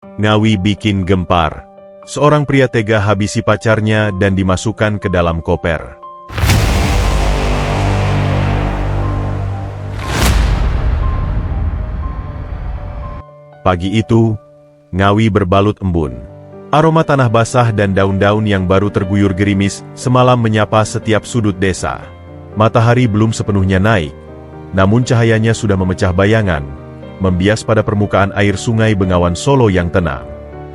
Ngawi bikin gempar. Seorang pria tega habisi pacarnya dan dimasukkan ke dalam koper. Pagi itu, Ngawi berbalut embun. Aroma tanah basah dan daun-daun yang baru terguyur gerimis semalam menyapa setiap sudut desa. Matahari belum sepenuhnya naik, namun cahayanya sudah memecah bayangan, membias pada permukaan air sungai Bengawan Solo yang tenang.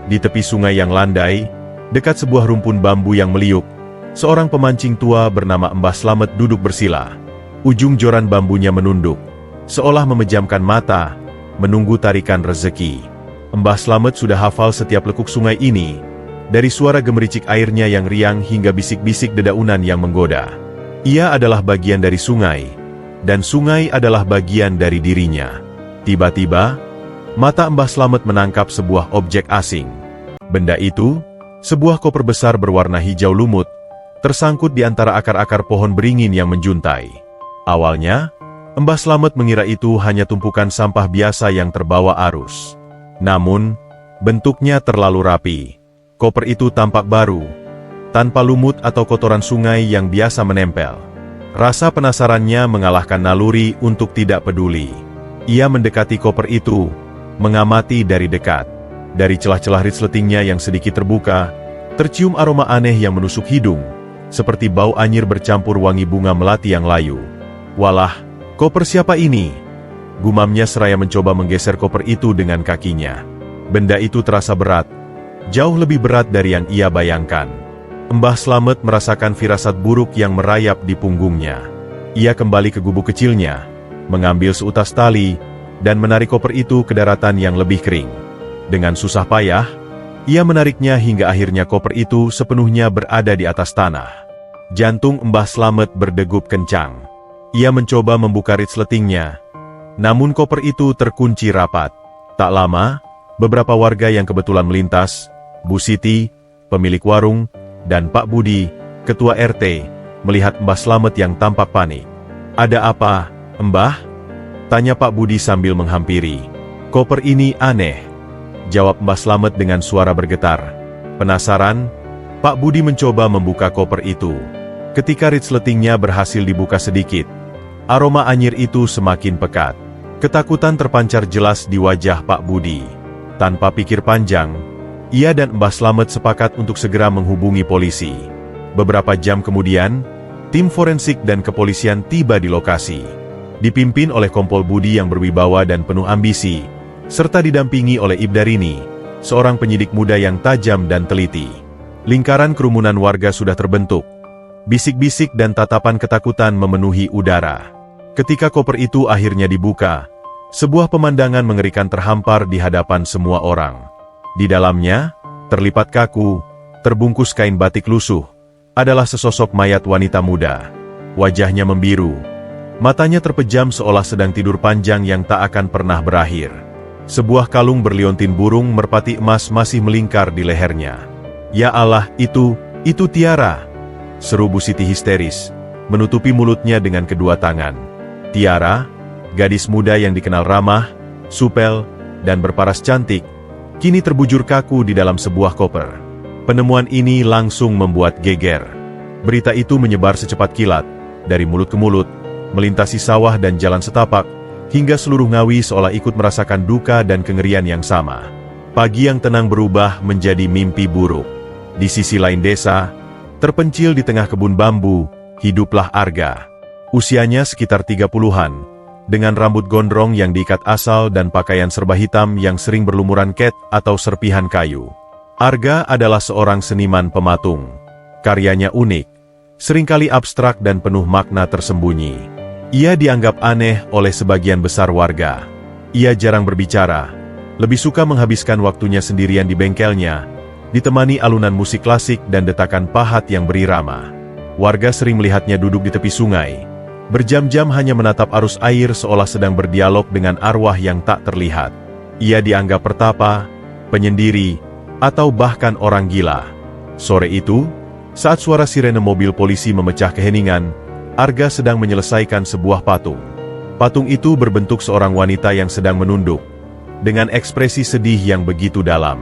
Di tepi sungai yang landai, dekat sebuah rumpun bambu yang meliuk, seorang pemancing tua bernama Mbah Slamet duduk bersila. Ujung joran bambunya menunduk, seolah memejamkan mata, menunggu tarikan rezeki. Mbah Slamet sudah hafal setiap lekuk sungai ini, dari suara gemericik airnya yang riang hingga bisik-bisik dedaunan yang menggoda. Ia adalah bagian dari sungai, dan sungai adalah bagian dari dirinya. Tiba-tiba, mata Mbah Slamet menangkap sebuah objek asing. Benda itu, sebuah koper besar berwarna hijau lumut, tersangkut di antara akar-akar pohon beringin yang menjuntai. Awalnya, Mbah Slamet mengira itu hanya tumpukan sampah biasa yang terbawa arus. Namun, bentuknya terlalu rapi. Koper itu tampak baru, tanpa lumut atau kotoran sungai yang biasa menempel. Rasa penasarannya mengalahkan naluri untuk tidak peduli. Ia mendekati koper itu, mengamati dari dekat. Dari celah-celah resletingnya yang sedikit terbuka, tercium aroma aneh yang menusuk hidung, seperti bau anyir bercampur wangi bunga melati yang layu. Walah, koper siapa ini? Gumamnya seraya mencoba menggeser koper itu dengan kakinya. Benda itu terasa berat, jauh lebih berat dari yang ia bayangkan. Mbah Slamet merasakan firasat buruk yang merayap di punggungnya. Ia kembali ke gubuk kecilnya, mengambil seutas tali, dan menarik koper itu ke daratan yang lebih kering. Dengan susah payah, ia menariknya hingga akhirnya koper itu sepenuhnya berada di atas tanah. Jantung Mbah Slamet berdegup kencang. Ia mencoba membuka resletingnya, namun koper itu terkunci rapat. Tak lama, beberapa warga yang kebetulan melintas, Bu Siti, pemilik warung, dan Pak Budi, ketua RT, melihat Mbah Slamet yang tampak panik. "Ada apa, Mbah?" tanya Pak Budi sambil menghampiri. "Koper ini aneh," jawab Mbah Slamet dengan suara bergetar. Penasaran, Pak Budi mencoba membuka koper itu. Ketika resletingnya berhasil dibuka sedikit, aroma anyir itu semakin pekat. Ketakutan terpancar jelas di wajah Pak Budi. Tanpa pikir panjang, ia dan Mbah Slamet sepakat untuk segera menghubungi polisi. Beberapa jam kemudian, tim forensik dan kepolisian tiba di lokasi. Dipimpin oleh Kompol Budi yang berwibawa dan penuh ambisi, serta didampingi oleh Ibdarini, seorang penyidik muda yang tajam dan teliti. Lingkaran kerumunan warga sudah terbentuk. Bisik-bisik dan tatapan ketakutan memenuhi udara. Ketika koper itu akhirnya dibuka, sebuah pemandangan mengerikan terhampar di hadapan semua orang. Di dalamnya, terlipat kaku, terbungkus kain batik lusuh, adalah sesosok mayat wanita muda. Wajahnya membiru, matanya terpejam seolah sedang tidur panjang yang tak akan pernah berakhir. Sebuah kalung berliontin burung merpati emas masih melingkar di lehernya. "Ya Allah, itu Tiara!" seru Bu Siti histeris, menutupi mulutnya dengan kedua tangan. Tiara, gadis muda yang dikenal ramah, supel, dan berparas cantik, kini terbujur kaku di dalam sebuah koper. Penemuan ini langsung membuat geger. Berita itu menyebar secepat kilat, dari mulut ke mulut, melintasi sawah dan jalan setapak, hingga seluruh Ngawi seolah ikut merasakan duka dan kengerian yang sama. Pagi yang tenang berubah menjadi mimpi buruk. Di sisi lain desa, terpencil di tengah kebun bambu, hiduplah Arga. Usianya sekitar 30-an, dengan rambut gondrong yang diikat asal dan pakaian serba hitam yang sering berlumuran ket atau serpihan kayu. Arga adalah seorang seniman pematung. Karyanya unik, seringkali abstrak dan penuh makna tersembunyi. Ia dianggap aneh oleh sebagian besar warga. Ia jarang berbicara, lebih suka menghabiskan waktunya sendirian di bengkelnya, ditemani alunan musik klasik dan detakan pahat yang berirama. Warga sering melihatnya duduk di tepi sungai, berjam-jam hanya menatap arus air seolah sedang berdialog dengan arwah yang tak terlihat. Ia dianggap pertapa, penyendiri, atau bahkan orang gila. Sore itu, saat suara sirene mobil polisi memecah keheningan, Arga sedang menyelesaikan sebuah patung. Patung itu berbentuk seorang wanita yang sedang menunduk, dengan ekspresi sedih yang begitu dalam.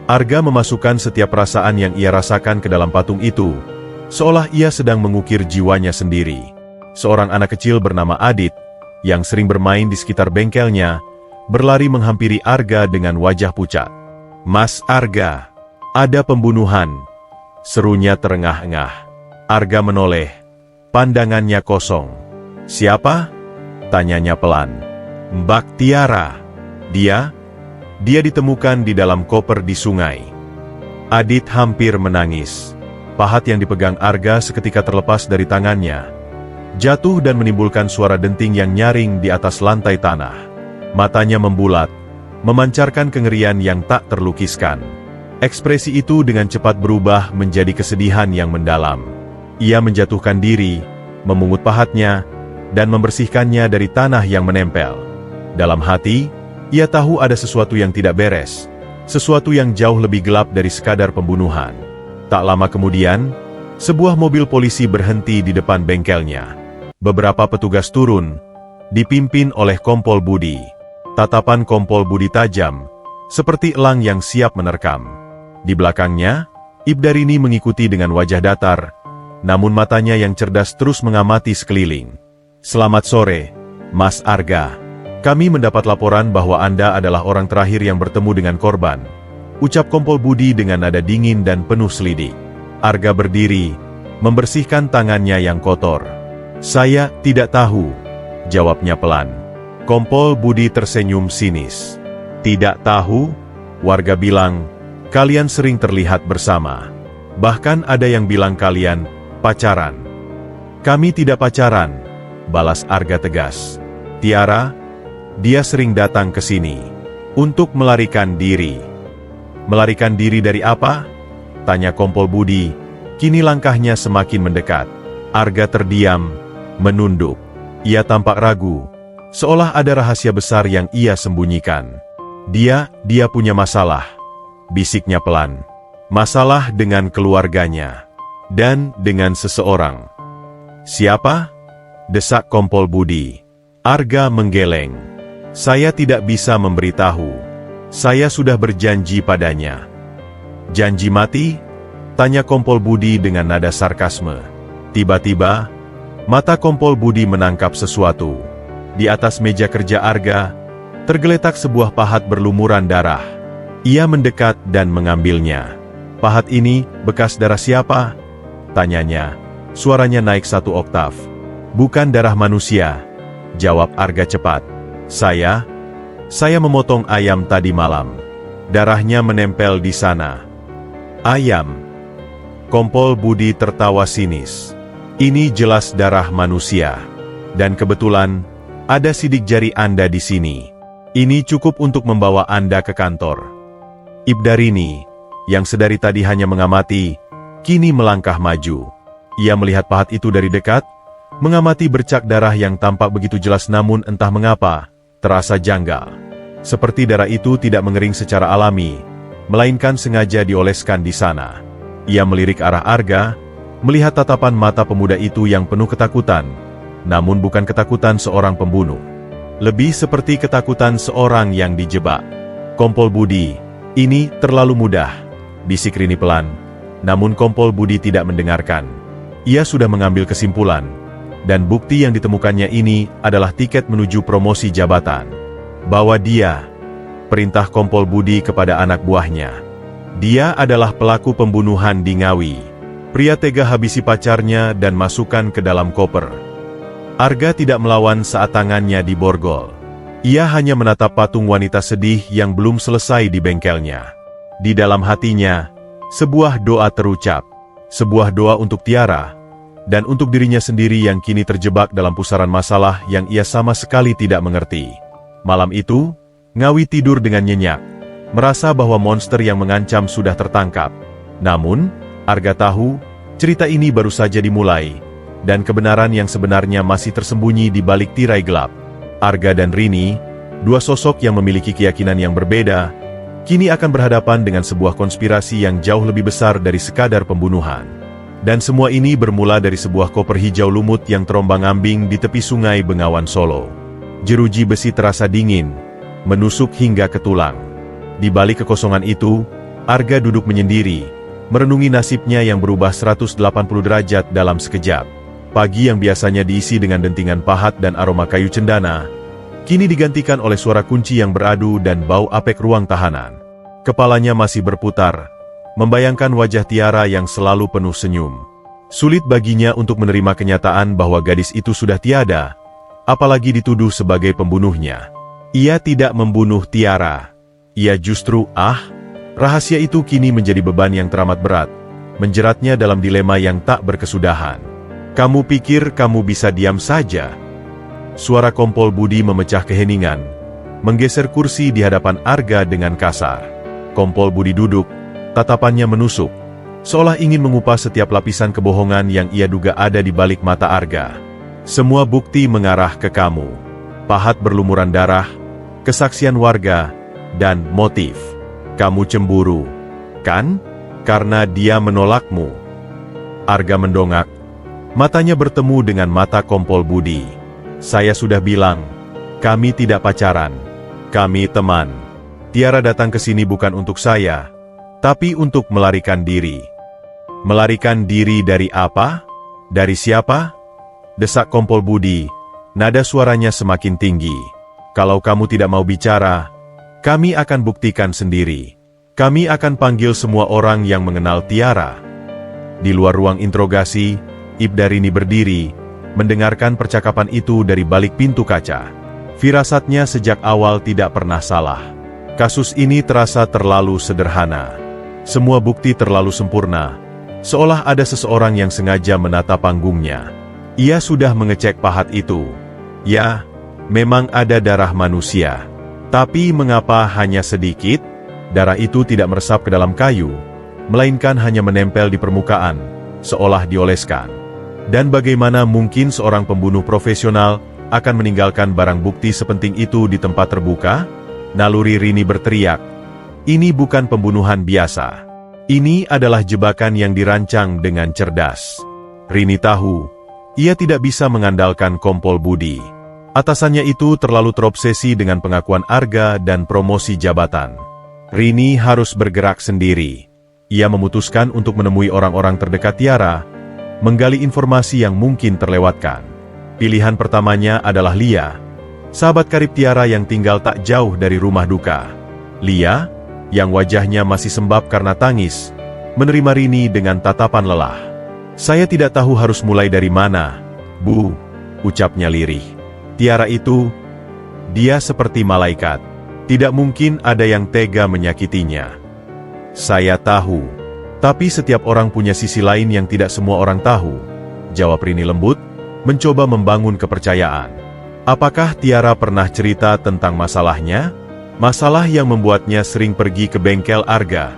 Arga memasukkan setiap perasaan yang ia rasakan ke dalam patung itu, seolah ia sedang mengukir jiwanya sendiri. Seorang anak kecil bernama Adit, yang sering bermain di sekitar bengkelnya, berlari menghampiri Arga dengan wajah pucat. "Mas Arga, ada pembunuhan," serunya terengah-engah. Arga menoleh, pandangannya kosong. "Siapa?" tanyanya pelan. "Mbak Tiara. Dia ditemukan di dalam koper di sungai." Adit hampir menangis. Pahat yang dipegang Arga seketika terlepas dari tangannya, jatuh dan menimbulkan suara denting yang nyaring di atas lantai tanah. Matanya membulat, memancarkan kengerian yang tak terlukiskan. Ekspresi itu dengan cepat berubah menjadi kesedihan yang mendalam. Ia menjatuhkan diri, memungut pahatnya, dan membersihkannya dari tanah yang menempel. Dalam hati, ia tahu ada sesuatu yang tidak beres, sesuatu yang jauh lebih gelap dari sekadar pembunuhan. Tak lama kemudian, sebuah mobil polisi berhenti di depan bengkelnya. Beberapa petugas turun, dipimpin oleh Kompol Budi. Tatapan Kompol Budi tajam, seperti elang yang siap menerkam. Di belakangnya, Ibdarini mengikuti dengan wajah datar, namun matanya yang cerdas terus mengamati sekeliling. "Selamat sore, Mas Arga. Kami mendapat laporan bahwa Anda adalah orang terakhir yang bertemu dengan korban," ucap Kompol Budi dengan nada dingin dan penuh selidik. Arga berdiri, membersihkan tangannya yang kotor. "Saya tidak tahu," jawabnya pelan. Kompol Budi tersenyum sinis. "Tidak tahu?" Warga bilang, "Kalian sering terlihat bersama. Bahkan ada yang bilang kalian pacaran." "Kami tidak pacaran," balas Arga tegas. "Tiara, dia sering datang ke sini untuk melarikan diri." "Melarikan diri dari apa?" tanya Kompol Budi. Kini langkahnya semakin mendekat. Arga terdiam, menunduk. Ia tampak ragu, seolah ada rahasia besar yang ia sembunyikan. Dia punya masalah," bisiknya pelan. "Masalah dengan keluarganya. Dan dengan seseorang." "Siapa?" desak Kompol Budi. Arga menggeleng. "Saya tidak bisa memberitahu. Saya sudah berjanji padanya." "Janji mati?" tanya Kompol Budi dengan nada sarkasme. Tiba-tiba, mata Kompol Budi menangkap sesuatu. Di atas meja kerja Arga, tergeletak sebuah pahat berlumuran darah. Ia mendekat dan mengambilnya. "Pahat ini bekas darah siapa?" tanyanya. Suaranya naik 1 oktav. "Bukan darah manusia," jawab Arga cepat. Saya memotong ayam tadi malam. Darahnya menempel di sana." "Ayam?" Kompol Budi tertawa sinis. "Ini jelas darah manusia. Dan kebetulan, ada sidik jari Anda di sini. Ini cukup untuk membawa Anda ke kantor." Ibdarini, yang sedari tadi hanya mengamati, kini melangkah maju. Ia melihat pahat itu dari dekat, mengamati bercak darah yang tampak begitu jelas namun entah mengapa, terasa janggal. Seperti darah itu tidak mengering secara alami, melainkan sengaja dioleskan di sana. Ia melirik arah Arga, melihat tatapan mata pemuda itu yang penuh ketakutan, namun bukan ketakutan seorang pembunuh. Lebih seperti ketakutan seorang yang dijebak. "Kompol Budi, ini terlalu mudah," bisik Rini pelan. Namun Kompol Budi tidak mendengarkan. Ia sudah mengambil kesimpulan, dan bukti yang ditemukannya ini adalah tiket menuju promosi jabatan. "Bawa dia," perintah Kompol Budi kepada anak buahnya. Dia adalah pelaku pembunuhan di Ngawi. Pria tega habisi pacarnya dan masukkan ke dalam koper. Arga tidak melawan saat tangannya diborgol. Ia hanya menatap patung wanita sedih yang belum selesai di bengkelnya. Di dalam hatinya, sebuah doa terucap. Sebuah doa untuk Tiara, dan untuk dirinya sendiri yang kini terjebak dalam pusaran masalah yang ia sama sekali tidak mengerti. Malam itu, Ngawi tidur dengan nyenyak, merasa bahwa monster yang mengancam sudah tertangkap. Namun, Arga tahu, cerita ini baru saja dimulai, dan kebenaran yang sebenarnya masih tersembunyi di balik tirai gelap. Arga dan Rini, dua sosok yang memiliki keyakinan yang berbeda, kini akan berhadapan dengan sebuah konspirasi yang jauh lebih besar dari sekadar pembunuhan. Dan semua ini bermula dari sebuah koper hijau lumut yang terombang-ambing di tepi sungai Bengawan Solo. Jeruji besi terasa dingin, menusuk hingga ke tulang. Di balik kekosongan itu, Arga duduk menyendiri, merenungi nasibnya yang berubah 180 derajat dalam sekejap. Pagi yang biasanya diisi dengan dentingan pahat dan aroma kayu cendana, kini digantikan oleh suara kunci yang beradu dan bau apek ruang tahanan. Kepalanya masih berputar, membayangkan wajah Tiara yang selalu penuh senyum. Sulit baginya untuk menerima kenyataan bahwa gadis itu sudah tiada, apalagi dituduh sebagai pembunuhnya. Ia tidak membunuh Tiara. Ia justru, rahasia itu kini menjadi beban yang teramat berat, menjeratnya dalam dilema yang tak berkesudahan. Kamu pikir kamu bisa diam saja? Suara Kompol Budi memecah keheningan, menggeser kursi di hadapan Arga dengan kasar. Kompol Budi duduk, tatapannya menusuk, seolah ingin mengupas setiap lapisan kebohongan yang ia duga ada di balik mata Arga. Semua bukti mengarah ke kamu. Pahat berlumuran darah, kesaksian warga, dan motif. Kamu cemburu, kan? Karena dia menolakmu. Arga mendongak. Matanya bertemu dengan mata Kompol Budi. Saya sudah bilang, kami tidak pacaran. Kami teman. Tiara datang ke sini bukan untuk saya, tapi untuk melarikan diri. Melarikan diri dari apa? Dari siapa? Desak Kompol Budi, nada suaranya semakin tinggi. Kalau kamu tidak mau bicara, kami akan buktikan sendiri. Kami akan panggil semua orang yang mengenal Tiara. Di luar ruang interogasi, Ibda Rini berdiri, mendengarkan percakapan itu dari balik pintu kaca. Firasatnya sejak awal tidak pernah salah. Kasus ini terasa terlalu sederhana. Semua bukti terlalu sempurna, seolah ada seseorang yang sengaja menata panggungnya. Ia sudah mengecek pahat itu. Ya, memang ada darah manusia. Tapi mengapa hanya sedikit? Darah itu tidak meresap ke dalam kayu, melainkan hanya menempel di permukaan, seolah dioleskan. Dan bagaimana mungkin seorang pembunuh profesional akan meninggalkan barang bukti sepenting itu di tempat terbuka? Naluri Rini berteriak, ini bukan pembunuhan biasa. Ini adalah jebakan yang dirancang dengan cerdas. Rini tahu, ia tidak bisa mengandalkan Kompol Budi. Atasannya itu terlalu terobsesi dengan pengakuan Arga dan promosi jabatan. Rini harus bergerak sendiri. Ia memutuskan untuk menemui orang-orang terdekat Tiara, menggali informasi yang mungkin terlewatkan. Pilihan pertamanya adalah Lia, sahabat karib Tiara yang tinggal tak jauh dari rumah duka. Lia, yang wajahnya masih sembab karena tangis, menerima Rini dengan tatapan lelah. Saya tidak tahu harus mulai dari mana, Bu, ucapnya lirih. Tiara itu, dia seperti malaikat. Tidak mungkin ada yang tega menyakitinya. Saya tahu, tapi setiap orang punya sisi lain yang tidak semua orang tahu, jawab Rini lembut, mencoba membangun kepercayaan. Apakah Tiara pernah cerita tentang masalahnya? Masalah yang membuatnya sering pergi ke bengkel Arga.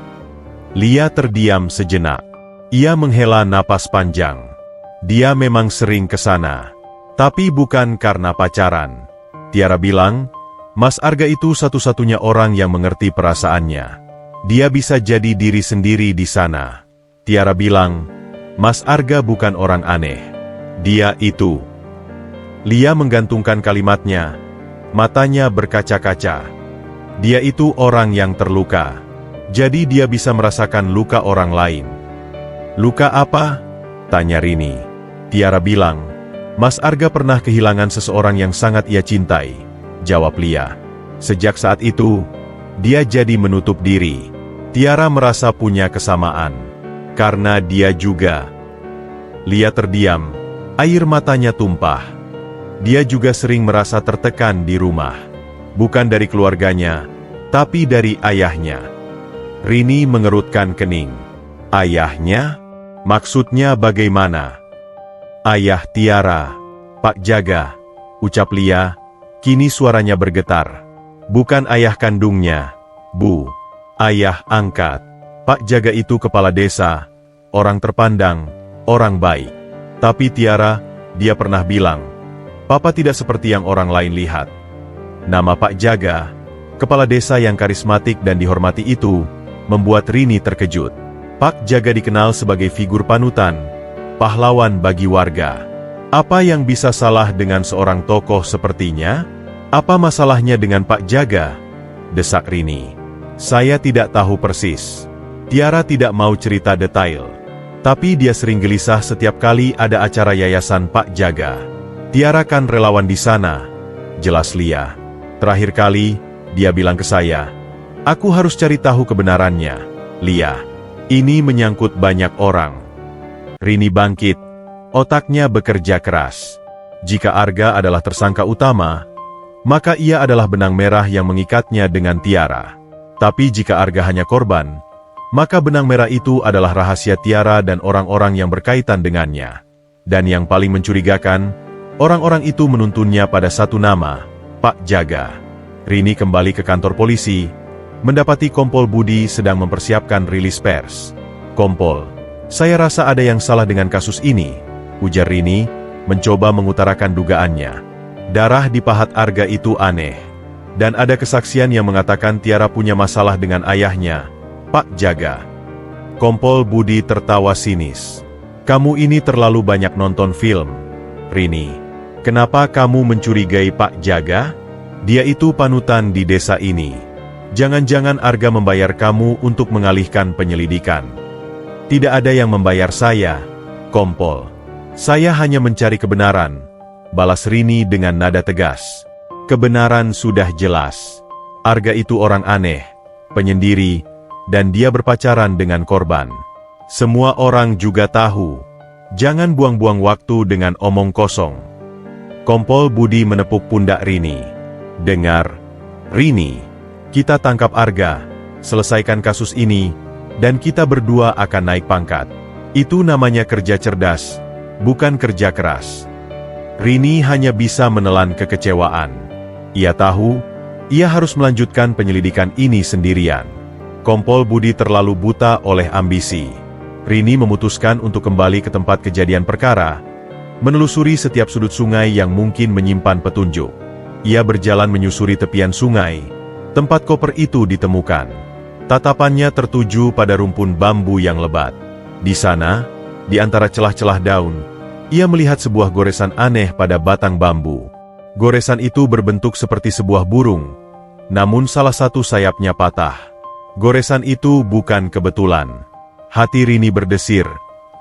Lia terdiam sejenak. Ia menghela napas panjang. Dia memang sering ke sana. Tapi bukan karena pacaran. Tiara bilang, Mas Arga itu satu-satunya orang yang mengerti perasaannya. Dia bisa jadi diri sendiri di sana. Tiara bilang, Mas Arga bukan orang aneh. Dia itu. Lia menggantungkan kalimatnya. Matanya berkaca-kaca. Dia itu orang yang terluka. Jadi dia bisa merasakan luka orang lain. Luka apa? Tanya Rini. Tiara bilang, Mas Arga pernah kehilangan seseorang yang sangat ia cintai, jawab Lia. Sejak saat itu, dia jadi menutup diri. Tiara merasa punya kesamaan. Karena dia juga. Lia terdiam, air matanya tumpah. Dia juga sering merasa tertekan di rumah. Bukan dari keluarganya, tapi dari ayahnya. Rini mengerutkan kening. Ayahnya? Maksudnya bagaimana? Ayah Tiara, Pak Jaga, ucap Lia, kini suaranya bergetar. Bukan ayah kandungnya, Bu. Ayah angkat. Pak Jaga itu kepala desa, orang terpandang, orang baik. Tapi Tiara, dia pernah bilang, Papa tidak seperti yang orang lain lihat. Nama Pak Jaga, kepala desa yang karismatik dan dihormati itu, membuat Rini terkejut. Pak Jaga dikenal sebagai figur panutan, pahlawan bagi warga. Apa yang bisa salah dengan seorang tokoh sepertinya? "Apa masalahnya dengan Pak Jaga?" desak Rini. "Saya tidak tahu persis." Tiara tidak mau cerita detail. Tapi dia sering gelisah setiap kali ada acara yayasan Pak Jaga. "Tiara kan relawan di sana," jelas Lia. "Terakhir kali, dia bilang ke saya, aku harus cari tahu kebenarannya." "Lia, ini menyangkut banyak orang." Rini bangkit. Otaknya bekerja keras. Jika Arga adalah tersangka utama, maka ia adalah benang merah yang mengikatnya dengan Tiara. Tapi jika Arga hanya korban, maka benang merah itu adalah rahasia Tiara dan orang-orang yang berkaitan dengannya. Dan yang paling mencurigakan, orang-orang itu menuntunnya pada satu nama, Pak Jaga. Rini kembali ke kantor polisi, mendapati Kompol Budi sedang mempersiapkan rilis pers. "Kompol, saya rasa ada yang salah dengan kasus ini," ujar Rini, mencoba mengutarakan dugaannya. "Darah di pahat Arga itu aneh. Dan ada kesaksian yang mengatakan Tiara punya masalah dengan ayahnya, Pak Jaga." Kompol Budi tertawa sinis. "Kamu ini terlalu banyak nonton film, Rini. Kenapa kamu mencurigai Pak Jaga? Dia itu panutan di desa ini. Jangan-jangan Arga membayar kamu untuk mengalihkan penyelidikan." "Tidak ada yang membayar saya, Kompol. Saya hanya mencari kebenaran," balas Rini dengan nada tegas. "Kebenaran sudah jelas. Arga itu orang aneh, penyendiri, dan dia berpacaran dengan korban. Semua orang juga tahu. Jangan buang-buang waktu dengan omong kosong." Kompol Budi menepuk pundak Rini. "Dengar, Rini. Kita tangkap Arga, selesaikan kasus ini, dan kita berdua akan naik pangkat. Itu namanya kerja cerdas, bukan kerja keras." Rini hanya bisa menelan kekecewaan. Ia tahu, ia harus melanjutkan penyelidikan ini sendirian. Kompol Budi terlalu buta oleh ambisi. Rini memutuskan untuk kembali ke tempat kejadian perkara, menelusuri setiap sudut sungai yang mungkin menyimpan petunjuk. Ia berjalan menyusuri tepian sungai, tempat koper itu ditemukan. Tatapannya tertuju pada rumpun bambu yang lebat. Di sana, di antara celah-celah daun, ia melihat sebuah goresan aneh pada batang bambu. Goresan itu berbentuk seperti sebuah burung, namun salah satu sayapnya patah. Goresan itu bukan kebetulan. Hati Rini berdesir,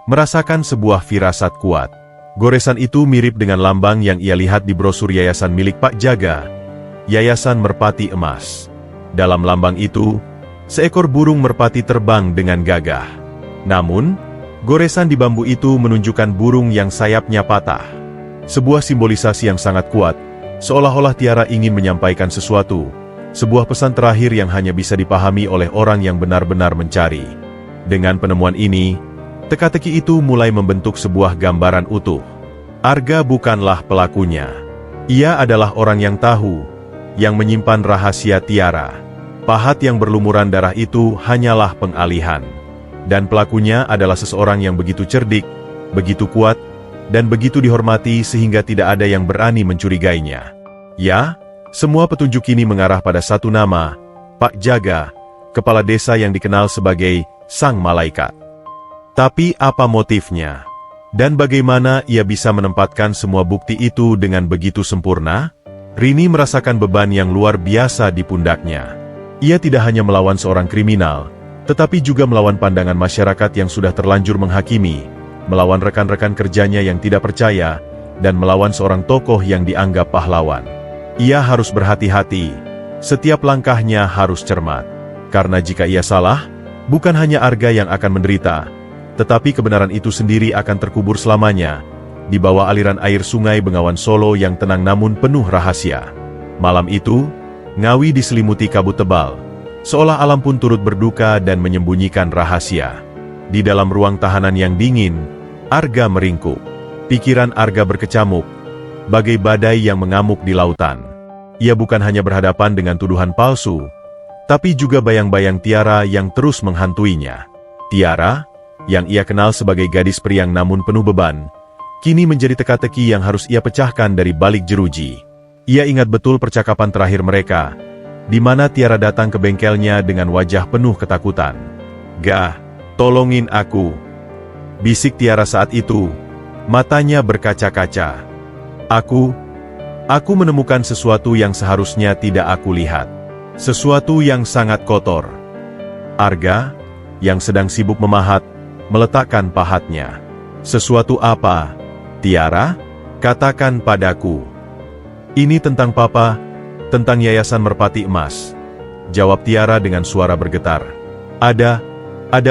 merasakan sebuah firasat kuat. Goresan itu mirip dengan lambang yang ia lihat di brosur yayasan milik Pak Jaga, Yayasan Merpati Emas. Dalam lambang itu, seekor burung merpati terbang dengan gagah. Namun, goresan di bambu itu menunjukkan burung yang sayapnya patah. Sebuah simbolisasi yang sangat kuat, seolah-olah Tiara ingin menyampaikan sesuatu, sebuah pesan terakhir yang hanya bisa dipahami oleh orang yang benar-benar mencari. Dengan penemuan ini, teka-teki itu mulai membentuk sebuah gambaran utuh. Arga bukanlah pelakunya. Ia adalah orang yang tahu, yang menyimpan rahasia Tiara. Pahat yang berlumuran darah itu hanyalah pengalihan. Dan pelakunya adalah seseorang yang begitu cerdik, begitu kuat, dan begitu dihormati sehingga tidak ada yang berani mencurigainya. Ya, semua petunjuk ini mengarah pada satu nama, Pak Jaga, kepala desa yang dikenal sebagai Sang Malaikat. Tapi apa motifnya? Dan bagaimana ia bisa menempatkan semua bukti itu dengan begitu sempurna? Rini merasakan beban yang luar biasa di pundaknya. Ia tidak hanya melawan seorang kriminal, tetapi juga melawan pandangan masyarakat yang sudah terlanjur menghakimi, melawan rekan-rekan kerjanya yang tidak percaya, dan melawan seorang tokoh yang dianggap pahlawan. Ia harus berhati-hati, setiap langkahnya harus cermat. Karena jika ia salah, bukan hanya Arga yang akan menderita, tetapi kebenaran itu sendiri akan terkubur selamanya, di bawah aliran air sungai Bengawan Solo yang tenang namun penuh rahasia. Malam itu, Ngawi diselimuti kabut tebal, seolah alam pun turut berduka dan menyembunyikan rahasia. Di dalam ruang tahanan yang dingin, Arga meringkuk. Pikiran Arga berkecamuk, bagai badai yang mengamuk di lautan. Ia bukan hanya berhadapan dengan tuduhan palsu, tapi juga bayang-bayang Tiara yang terus menghantuinya. Tiara, yang ia kenal sebagai gadis periang namun penuh beban, kini menjadi teka-teki yang harus ia pecahkan dari balik jeruji. Ia ingat betul percakapan terakhir mereka, di mana Tiara datang ke bengkelnya dengan wajah penuh ketakutan. "Gah, tolongin aku," bisik Tiara saat itu, matanya berkaca-kaca. Aku menemukan sesuatu yang seharusnya tidak aku lihat. Sesuatu yang sangat kotor. Arga, yang sedang sibuk memahat, meletakkan pahatnya. Sesuatu apa? Tiara? Katakan padaku. Ini tentang Papa, tentang Yayasan Merpati Emas. Jawab Tiara dengan suara bergetar. Ada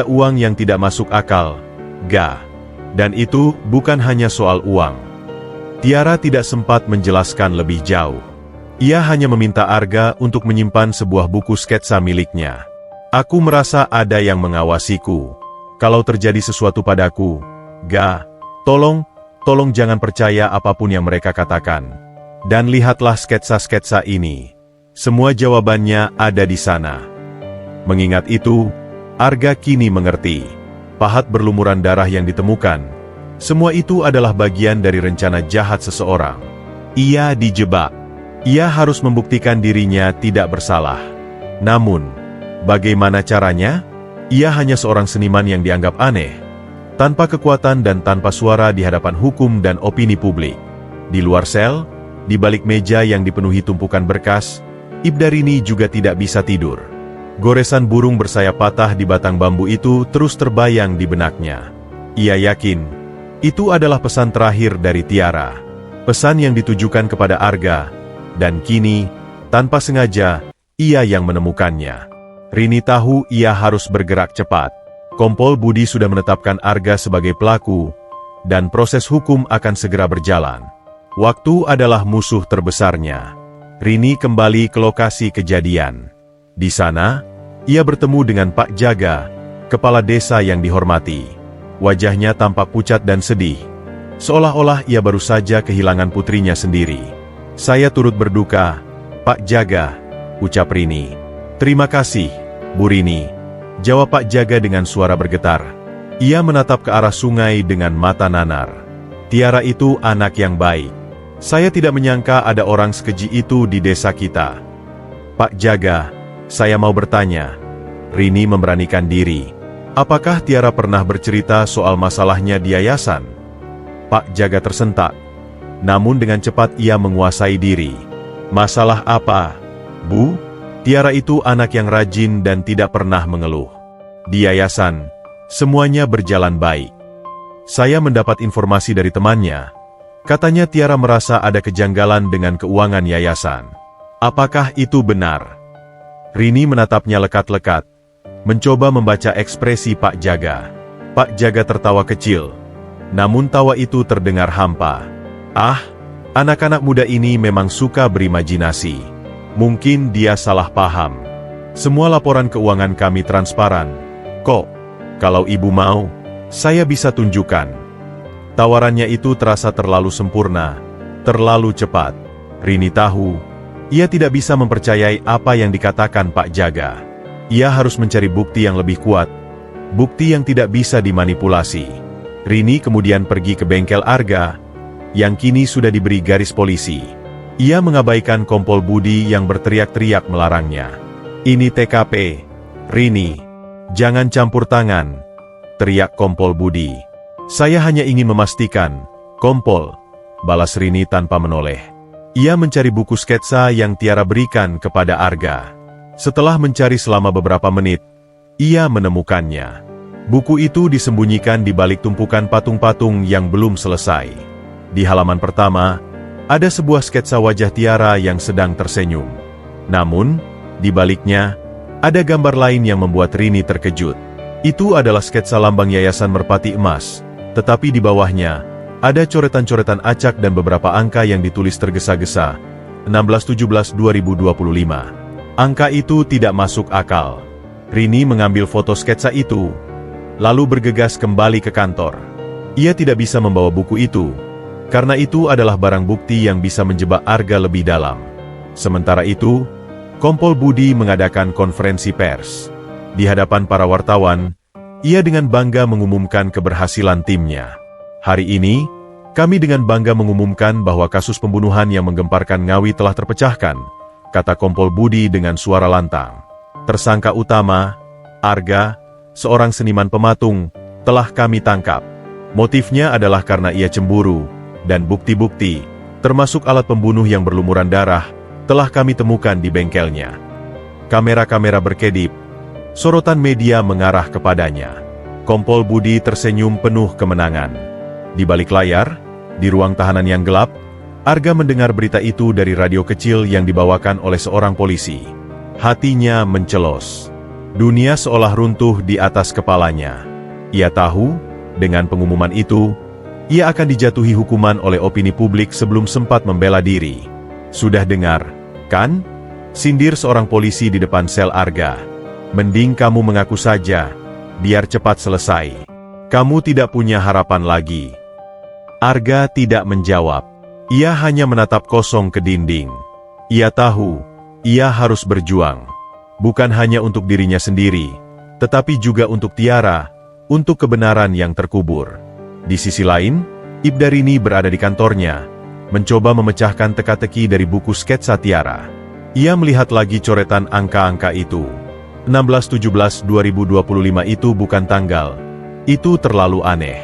uang yang tidak masuk akal, Ga. Dan itu bukan hanya soal uang. Tiara tidak sempat menjelaskan lebih jauh. Ia hanya meminta Arga untuk menyimpan sebuah buku sketsa miliknya. Aku merasa ada yang mengawasiku. Kalau terjadi sesuatu padaku, Ga, tolong jangan percaya apapun yang mereka katakan. Dan lihatlah sketsa-sketsa ini. Semua jawabannya ada di sana. Mengingat itu, Arga kini mengerti. Pahat berlumuran darah yang ditemukan. Semua itu adalah bagian dari rencana jahat seseorang. Ia dijebak. Ia harus membuktikan dirinya tidak bersalah. Namun, bagaimana caranya? Ia hanya seorang seniman yang dianggap aneh. Tanpa kekuatan dan tanpa suara di hadapan hukum dan opini publik. Di luar sel, di balik meja yang dipenuhi tumpukan berkas, Ibda Rini juga tidak bisa tidur. Goresan burung bersayap patah di batang bambu itu terus terbayang di benaknya. Ia yakin, itu adalah pesan terakhir dari Tiara. Pesan yang ditujukan kepada Arga. Dan kini, tanpa sengaja, ia yang menemukannya. Rini tahu ia harus bergerak cepat. Kompol Budi sudah menetapkan Arga sebagai pelaku, dan proses hukum akan segera berjalan. Waktu adalah musuh terbesarnya. Rini kembali ke lokasi kejadian. Di sana, ia bertemu dengan Pak Jaga, kepala desa yang dihormati. Wajahnya tampak pucat dan sedih. Seolah-olah ia baru saja kehilangan putrinya sendiri. Saya turut berduka, Pak Jaga, ucap Rini. Terima kasih, Bu Rini, jawab Pak Jaga dengan suara bergetar. Ia menatap ke arah sungai dengan mata nanar. Tiara itu anak yang baik. Saya tidak menyangka ada orang sekeji itu di desa kita. Pak Jaga, saya mau bertanya. Rini memberanikan diri. Apakah Tiara pernah bercerita soal masalahnya di yayasan? Pak Jaga tersentak. Namun dengan cepat ia menguasai diri. Masalah apa, Bu? Tiara itu anak yang rajin dan tidak pernah mengeluh. Di yayasan, semuanya berjalan baik. Saya mendapat informasi dari temannya. Katanya Tiara merasa ada kejanggalan dengan keuangan yayasan. Apakah itu benar? Rini menatapnya lekat-lekat, mencoba membaca ekspresi Pak Jaga. Pak Jaga tertawa kecil, namun tawa itu terdengar hampa. Ah, anak-anak muda ini memang suka berimajinasi. Mungkin dia salah paham. Semua laporan keuangan kami transparan. Kok, kalau ibu mau, saya bisa tunjukkan. Tawarannya itu terasa terlalu sempurna, terlalu cepat. Rini tahu, ia tidak bisa mempercayai apa yang dikatakan Pak Jaga. Ia harus mencari bukti yang lebih kuat, bukti yang tidak bisa dimanipulasi. Rini kemudian pergi ke bengkel Arga, yang kini sudah diberi garis polisi. Ia mengabaikan Kompol Budi yang berteriak-teriak melarangnya. Ini TKP, Rini, jangan campur tangan, teriak Kompol Budi. Saya hanya ingin memastikan, Kompol, balas Rini tanpa menoleh. Ia mencari buku sketsa yang Tiara berikan kepada Arga. Setelah mencari selama beberapa menit, ia menemukannya. Buku itu disembunyikan di balik tumpukan patung-patung yang belum selesai. Di halaman pertama, ada sebuah sketsa wajah Tiara yang sedang tersenyum. Namun, di baliknya, ada gambar lain yang membuat Rini terkejut. Itu adalah sketsa lambang Yayasan Merpati Emas. Tetapi di bawahnya, ada coretan-coretan acak dan beberapa angka yang ditulis tergesa-gesa, 16-17-2025. Angka itu tidak masuk akal. Rini mengambil foto sketsa itu, lalu bergegas kembali ke kantor. Ia tidak bisa membawa buku itu, karena itu adalah barang bukti yang bisa menjebak Arga lebih dalam. Sementara itu, Kompol Budi mengadakan konferensi pers. Di hadapan para wartawan, ia dengan bangga mengumumkan keberhasilan timnya. Hari ini, kami dengan bangga mengumumkan bahwa kasus pembunuhan yang menggemparkan Ngawi telah terpecahkan, kata Kompol Budi dengan suara lantang. Tersangka utama, Arga, seorang seniman pematung, telah kami tangkap. Motifnya adalah karena ia cemburu, dan bukti-bukti, termasuk alat pembunuh yang berlumuran darah, telah kami temukan di bengkelnya. Kamera-kamera berkedip, sorotan media mengarah kepadanya. Kompol Budi tersenyum penuh kemenangan. Di balik layar, di ruang tahanan yang gelap, Arga mendengar berita itu dari radio kecil yang dibawakan oleh seorang polisi. Hatinya mencelos. Dunia seolah runtuh di atas kepalanya. Ia tahu, dengan pengumuman itu, ia akan dijatuhi hukuman oleh opini publik sebelum sempat membela diri. Sudah dengar, kan? Sindir seorang polisi di depan sel Arga. Mending kamu mengaku saja, biar cepat selesai. Kamu tidak punya harapan lagi. Arga tidak menjawab. Ia hanya menatap kosong ke dinding. Ia tahu, ia harus berjuang. Bukan hanya untuk dirinya sendiri, tetapi juga untuk Tiara, untuk kebenaran yang terkubur. Di sisi lain, Ibda Rini berada di kantornya, mencoba memecahkan teka-teki dari buku sketsa Tiara. Ia melihat lagi coretan angka-angka itu. 16-17-2025 itu bukan tanggal. Itu terlalu aneh.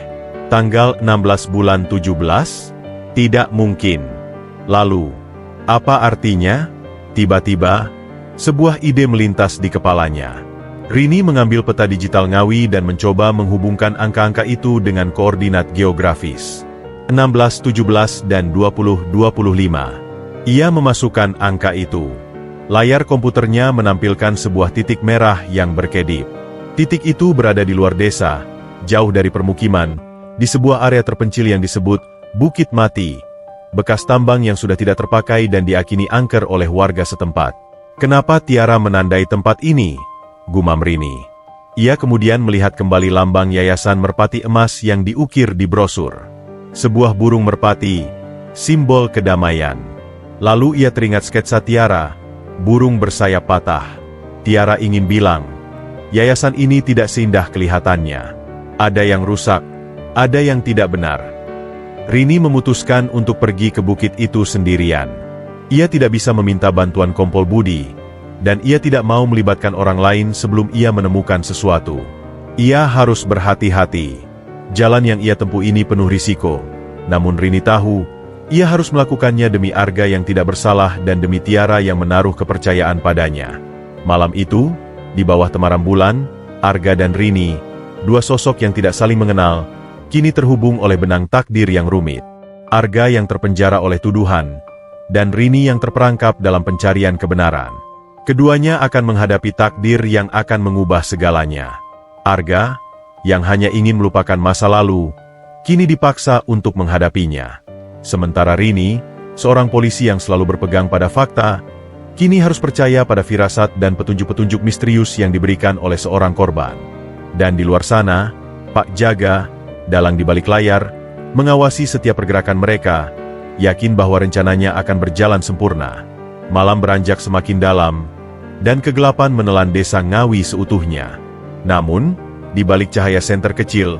Tanggal 16 bulan 17? Tidak mungkin. Lalu, apa artinya? Tiba-tiba, sebuah ide melintas di kepalanya. Rini mengambil peta digital Ngawi dan mencoba menghubungkan angka-angka itu dengan koordinat geografis. 16, 17, dan 20, 25. Ia memasukkan angka itu. Layar komputernya menampilkan sebuah titik merah yang berkedip. Titik itu berada di luar desa, jauh dari permukiman, di sebuah area terpencil yang disebut Bukit Mati, bekas tambang yang sudah tidak terpakai dan diakini angker oleh warga setempat. Kenapa Tiara menandai tempat ini? Gumam Rini. Ia kemudian melihat kembali lambang Yayasan Merpati Emas yang diukir di brosur. Sebuah burung merpati, simbol kedamaian. Lalu ia teringat sketsa Tiara, burung bersayap patah. Tiara ingin bilang, yayasan ini tidak seindah kelihatannya. Ada yang rusak, ada yang tidak benar. Rini memutuskan untuk pergi ke bukit itu sendirian. Ia tidak bisa meminta bantuan Kompol Budi, dan ia tidak mau melibatkan orang lain sebelum ia menemukan sesuatu. Ia harus berhati-hati. Jalan yang ia tempuh ini penuh risiko. Namun Rini tahu, ia harus melakukannya demi Arga yang tidak bersalah dan demi Tiara yang menaruh kepercayaan padanya. Malam itu, di bawah temaram bulan, Arga dan Rini, dua sosok yang tidak saling mengenal, kini terhubung oleh benang takdir yang rumit. Arga yang terpenjara oleh tuduhan, dan Rini yang terperangkap dalam pencarian kebenaran. Keduanya akan menghadapi takdir yang akan mengubah segalanya. Arga, yang hanya ingin melupakan masa lalu, kini dipaksa untuk menghadapinya. Sementara Rini, seorang polisi yang selalu berpegang pada fakta, kini harus percaya pada firasat dan petunjuk-petunjuk misterius yang diberikan oleh seorang korban. Dan di luar sana, Pak Jaga, dalang di balik layar, mengawasi setiap pergerakan mereka, yakin bahwa rencananya akan berjalan sempurna. Malam beranjak semakin dalam, dan kegelapan menelan desa Ngawi seutuhnya. Namun, di balik cahaya senter kecil,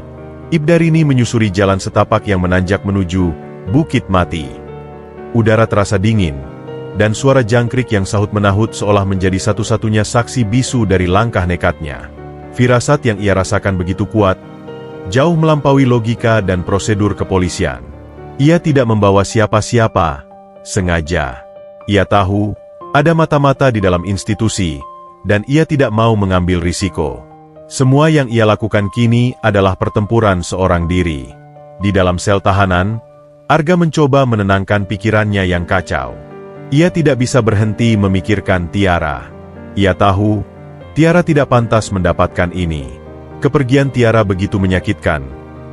Ibda Rini menyusuri jalan setapak yang menanjak menuju Bukit Mati. Udara terasa dingin, dan suara jangkrik yang sahut-menahut seolah menjadi satu-satunya saksi bisu dari langkah nekatnya. Firasat yang ia rasakan begitu kuat, jauh melampaui logika dan prosedur kepolisian. Ia tidak membawa siapa-siapa, sengaja. Ia tahu, ada mata-mata di dalam institusi, dan ia tidak mau mengambil risiko. Semua yang ia lakukan kini adalah pertempuran seorang diri. Di dalam sel tahanan, Arga mencoba menenangkan pikirannya yang kacau. Ia tidak bisa berhenti memikirkan Tiara. Ia tahu, Tiara tidak pantas mendapatkan ini. Kepergian Tiara begitu menyakitkan,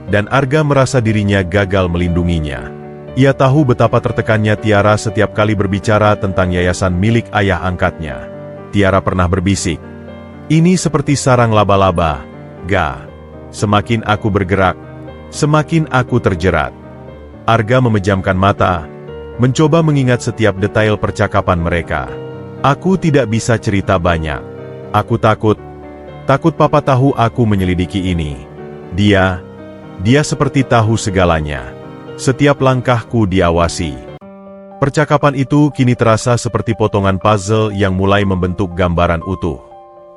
dan Arga merasa dirinya gagal melindunginya. Ia tahu betapa tertekannya Tiara setiap kali berbicara tentang yayasan milik ayah angkatnya. Tiara pernah berbisik, "Ini seperti sarang laba-laba, Ga. Semakin aku bergerak, semakin aku terjerat." Arga memejamkan mata, mencoba mengingat setiap detail percakapan mereka. "Aku tidak bisa cerita banyak. Aku takut papa tahu aku menyelidiki ini. Dia seperti tahu segalanya. Setiap langkahku diawasi." Percakapan itu kini terasa seperti potongan puzzle yang mulai membentuk gambaran utuh.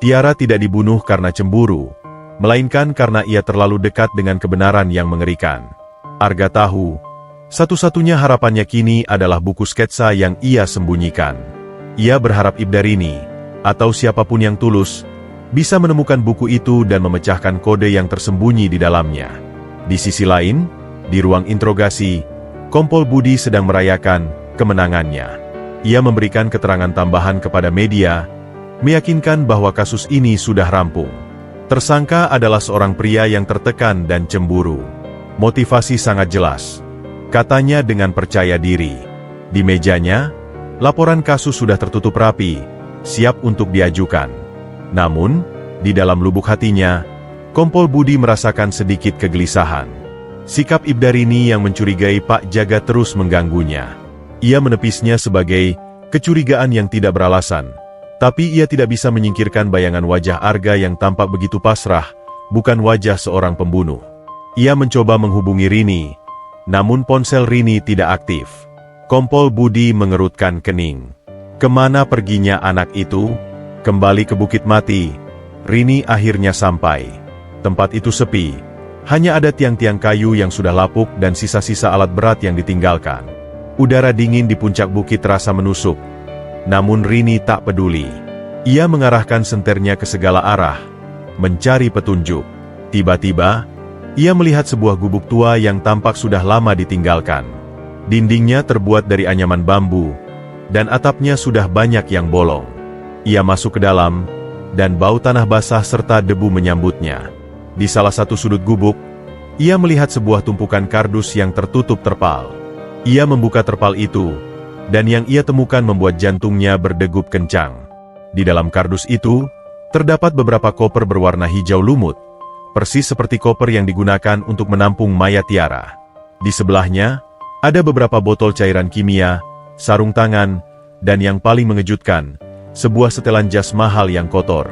Tiara tidak dibunuh karena cemburu, melainkan karena ia terlalu dekat dengan kebenaran yang mengerikan. Arga tahu, Satu-satunya harapannya kini adalah buku sketsa yang ia sembunyikan. Ia berharap Ibda Rini, atau siapapun yang tulus, bisa menemukan buku itu dan memecahkan kode yang tersembunyi di dalamnya. Di sisi lain, di ruang interogasi, Kompol Budi sedang merayakan kemenangannya. Ia memberikan keterangan tambahan kepada media, meyakinkan bahwa kasus ini sudah rampung. Tersangka adalah seorang pria yang tertekan dan cemburu. Motivasi sangat jelas. Katanya dengan percaya diri. Di mejanya, laporan kasus sudah tertutup rapi, siap untuk diajukan. Namun, di dalam lubuk hatinya, Kompol Budi merasakan sedikit kegelisahan. Sikap Ibda Rini yang mencurigai Pak Jaga terus mengganggunya. Ia menepisnya sebagai kecurigaan yang tidak beralasan, tapi ia tidak bisa menyingkirkan bayangan wajah Arga yang tampak begitu pasrah, bukan wajah seorang pembunuh. Ia mencoba menghubungi Rini, namun ponsel Rini tidak aktif. Kompol Budi mengerutkan kening. Kemana perginya anak itu? Kembali ke Bukit Mati. Rini akhirnya sampai. Tempat itu sepi. Hanya ada tiang-tiang kayu yang sudah lapuk dan sisa-sisa alat berat yang ditinggalkan. Udara dingin di puncak bukit terasa menusuk. Namun Rini tak peduli. Ia mengarahkan senternya ke segala arah, mencari petunjuk. Tiba-tiba, ia melihat sebuah gubuk tua yang tampak sudah lama ditinggalkan. Dindingnya terbuat dari anyaman bambu, dan atapnya sudah banyak yang bolong. Ia masuk ke dalam, dan bau tanah basah serta debu menyambutnya. Di salah satu sudut gubuk, ia melihat sebuah tumpukan kardus yang tertutup terpal. Ia membuka terpal itu, dan yang ia temukan membuat jantungnya berdegup kencang. Di dalam kardus itu, terdapat beberapa koper berwarna hijau lumut, persis seperti koper yang digunakan untuk menampung mayat Tiara. Di sebelahnya, ada beberapa botol cairan kimia, sarung tangan, dan yang paling mengejutkan, sebuah setelan jas mahal yang kotor.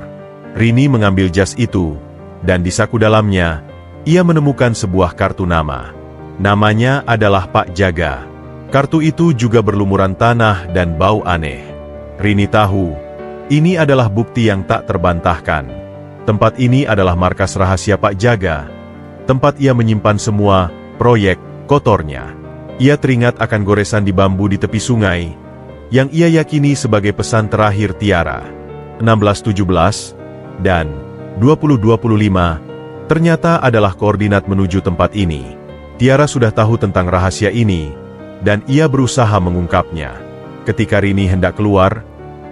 Rini mengambil jas itu, dan di saku dalamnya, ia menemukan sebuah kartu nama. Namanya adalah Pak Jaga. Kartu itu juga berlumuran tanah dan bau aneh. Rini tahu, ini adalah bukti yang tak terbantahkan. Tempat ini adalah markas rahasia Pak Jaga. Tempat ia menyimpan semua proyek kotornya. Ia teringat akan goresan di bambu di tepi sungai, yang ia yakini sebagai pesan terakhir Tiara. 1617 dan 2025 ternyata adalah koordinat menuju tempat ini. Tiara sudah tahu tentang rahasia ini, dan ia berusaha mengungkapnya. Ketika Rini hendak keluar,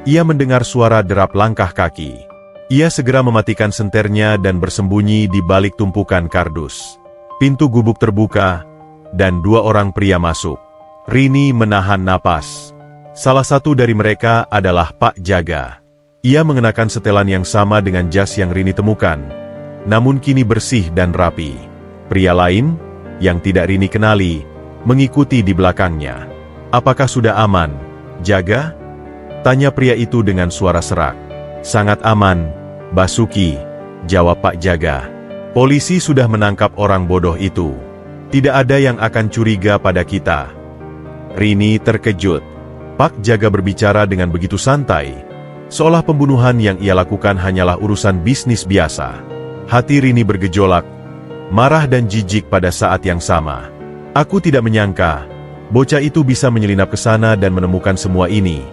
ia mendengar suara derap langkah kaki. Ia segera mematikan senternya dan bersembunyi di balik tumpukan kardus. Pintu gubuk terbuka, dan dua orang pria masuk. Rini menahan napas. Salah satu dari mereka adalah Pak Jaga. Ia mengenakan setelan yang sama dengan jas yang Rini temukan, namun kini bersih dan rapi. Pria lain, yang tidak Rini kenali, mengikuti di belakangnya. "Apakah sudah aman, Jaga?" tanya pria itu dengan suara serak. "Sangat aman, Basuki," jawab Pak Jaga. "Polisi sudah menangkap orang bodoh itu. Tidak ada yang akan curiga pada kita." Rini terkejut. Pak Jaga berbicara dengan begitu santai, seolah pembunuhan yang ia lakukan hanyalah urusan bisnis biasa. Hati Rini bergejolak, marah dan jijik pada saat yang sama. "Aku tidak menyangka, bocah itu bisa menyelinap ke sana dan menemukan semua ini,"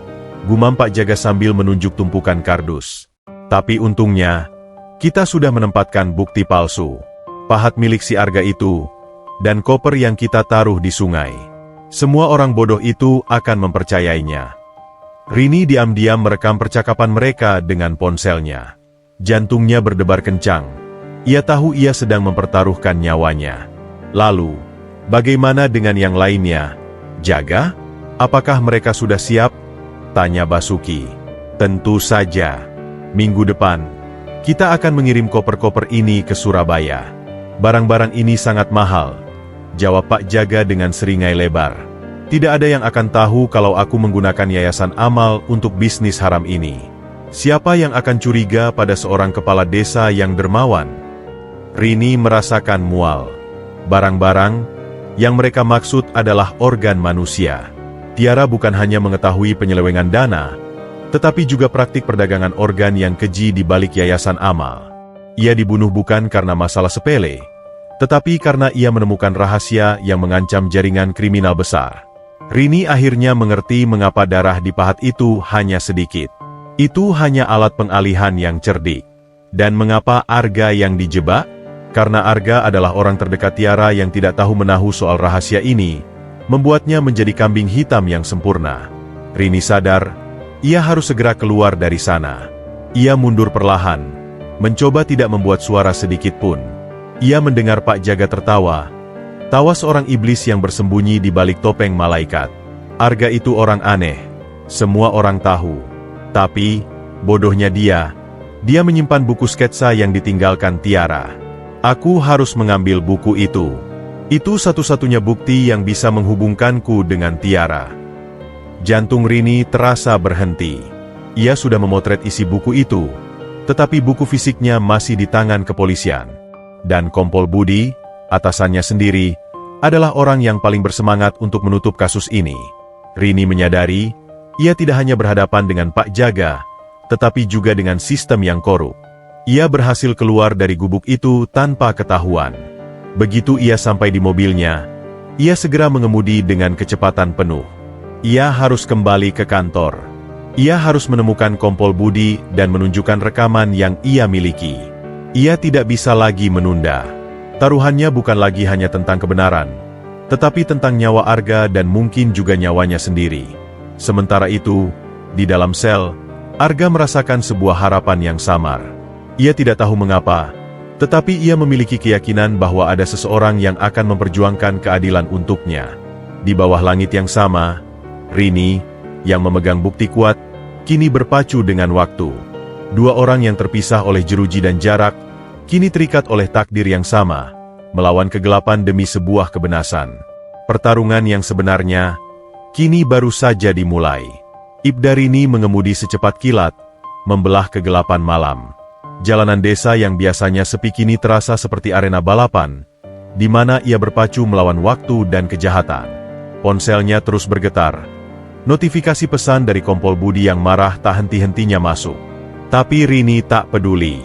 gumam Pak Jaga sambil menunjuk tumpukan kardus. "Tapi untungnya, kita sudah menempatkan bukti palsu. Pahat milik si Arga itu, dan koper yang kita taruh di sungai. Semua orang bodoh itu akan mempercayainya." Rini diam-diam merekam percakapan mereka dengan ponselnya. Jantungnya berdebar kencang. Ia tahu ia sedang mempertaruhkan nyawanya. "Lalu, bagaimana dengan yang lainnya, Jaga? Apakah mereka sudah siap?" tanya Basuki. "Tentu saja. Minggu depan, kita akan mengirim koper-koper ini ke Surabaya. Barang-barang ini sangat mahal," jawab Pak Jaga dengan seringai lebar. "Tidak ada yang akan tahu kalau aku menggunakan yayasan amal untuk bisnis haram ini. Siapa yang akan curiga pada seorang kepala desa yang dermawan?" Rini merasakan mual. Barang-barang yang mereka maksud adalah organ manusia. Tiara bukan hanya mengetahui penyelewengan dana, tetapi juga praktik perdagangan organ yang keji di balik yayasan amal. Ia dibunuh bukan karena masalah sepele, Tetapi karena ia menemukan rahasia yang mengancam jaringan kriminal besar, Rini akhirnya mengerti mengapa darah di pahat itu hanya sedikit. Itu hanya alat pengalihan yang cerdik. Dan mengapa Arga yang dijebak? Karena Arga adalah orang terdekat Tiara yang tidak tahu menahu soal rahasia ini, membuatnya menjadi kambing hitam yang sempurna. Rini sadar, ia harus segera keluar dari sana. Ia mundur perlahan, mencoba tidak membuat suara sedikit pun. Ia mendengar Pak Jaga tertawa, tawa seorang iblis yang bersembunyi di balik topeng malaikat. Arga itu orang aneh, semua orang tahu. Tapi, bodohnya dia menyimpan buku sketsa yang ditinggalkan Tiara. Aku harus mengambil buku itu. Itu satu-satunya bukti yang bisa menghubungkanku dengan Tiara. Jantung Rini terasa berhenti. Ia sudah memotret isi buku itu, tetapi buku fisiknya masih di tangan kepolisian. Dan Kompol Budi, atasannya sendiri, adalah orang yang paling bersemangat untuk menutup kasus ini. Rini menyadari, ia tidak hanya berhadapan dengan Pak Jaga, tetapi juga dengan sistem yang korup. Ia berhasil keluar dari gubuk itu tanpa ketahuan. Begitu ia sampai di mobilnya, ia segera mengemudi dengan kecepatan penuh. Ia harus kembali ke kantor. Ia harus menemukan Kompol Budi dan menunjukkan rekaman yang ia miliki. Ia tidak bisa lagi menunda. Taruhannya bukan lagi hanya tentang kebenaran, tetapi tentang nyawa Arga dan mungkin juga nyawanya sendiri. Sementara itu, di dalam sel, Arga merasakan sebuah harapan yang samar. Ia tidak tahu mengapa, tetapi ia memiliki keyakinan bahwa ada seseorang yang akan memperjuangkan keadilan untuknya. Di bawah langit yang sama, Rini, yang memegang bukti kuat, kini berpacu dengan waktu. Dua orang yang terpisah oleh jeruji dan jarak, kini terikat oleh takdir yang sama, melawan kegelapan demi sebuah kebenaran. Pertarungan yang sebenarnya, kini baru saja dimulai. Ibda Rini mengemudi secepat kilat, membelah kegelapan malam. Jalanan desa yang biasanya sepi kini terasa seperti arena balapan, di mana ia berpacu melawan waktu dan kejahatan. Ponselnya terus bergetar. Notifikasi pesan dari Kompol Budi yang marah tak henti-hentinya masuk. Tapi Rini tak peduli.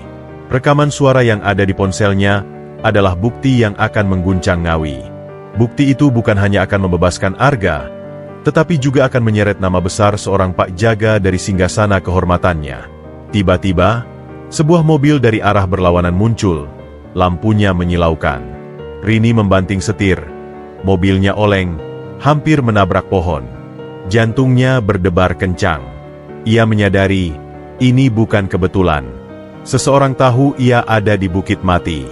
Rekaman suara yang ada di ponselnya adalah bukti yang akan mengguncang Ngawi. Bukti itu bukan hanya akan membebaskan Arga, tetapi juga akan menyeret nama besar seorang Pak Jaga dari singgasana kehormatannya. Tiba-tiba, sebuah mobil dari arah berlawanan muncul, lampunya menyilaukan. Rini membanting setir. Mobilnya oleng, hampir menabrak pohon. Jantungnya berdebar kencang. Ia menyadari, ini bukan kebetulan. Seseorang tahu ia ada di Bukit Mati.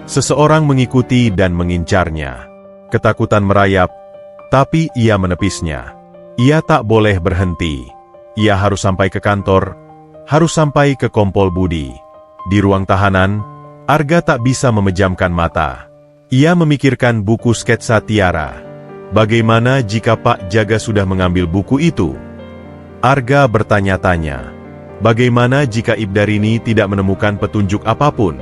Seseorang mengikuti dan mengincarnya. Ketakutan merayap, tapi ia menepisnya. Ia tak boleh berhenti. Ia harus sampai ke kantor, harus sampai ke Kompol Budi. Di ruang tahanan, Arga tak bisa memejamkan mata. Ia memikirkan buku sketsa Tiara. Bagaimana jika Pak Jaga sudah mengambil buku itu? Arga bertanya-tanya. Bagaimana jika Ibda Rini tidak menemukan petunjuk apapun?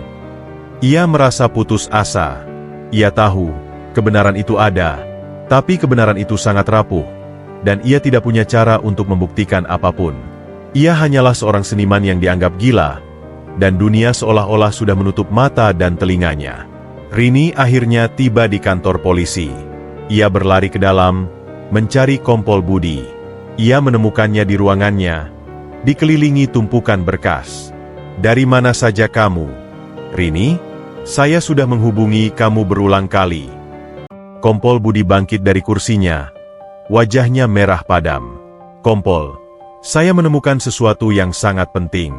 Ia merasa putus asa. Ia tahu, kebenaran itu ada, tapi kebenaran itu sangat rapuh, dan ia tidak punya cara untuk membuktikan apapun. Ia hanyalah seorang seniman yang dianggap gila, dan dunia seolah-olah sudah menutup mata dan telinganya. Rini akhirnya tiba di kantor polisi. Ia berlari ke dalam, mencari Kompol Budi. Ia menemukannya di ruangannya, dikelilingi tumpukan berkas. Dari mana saja kamu? Rini, saya sudah menghubungi kamu berulang kali. Kompol Budi bangkit dari kursinya. Wajahnya merah padam. Kompol, saya menemukan sesuatu yang sangat penting.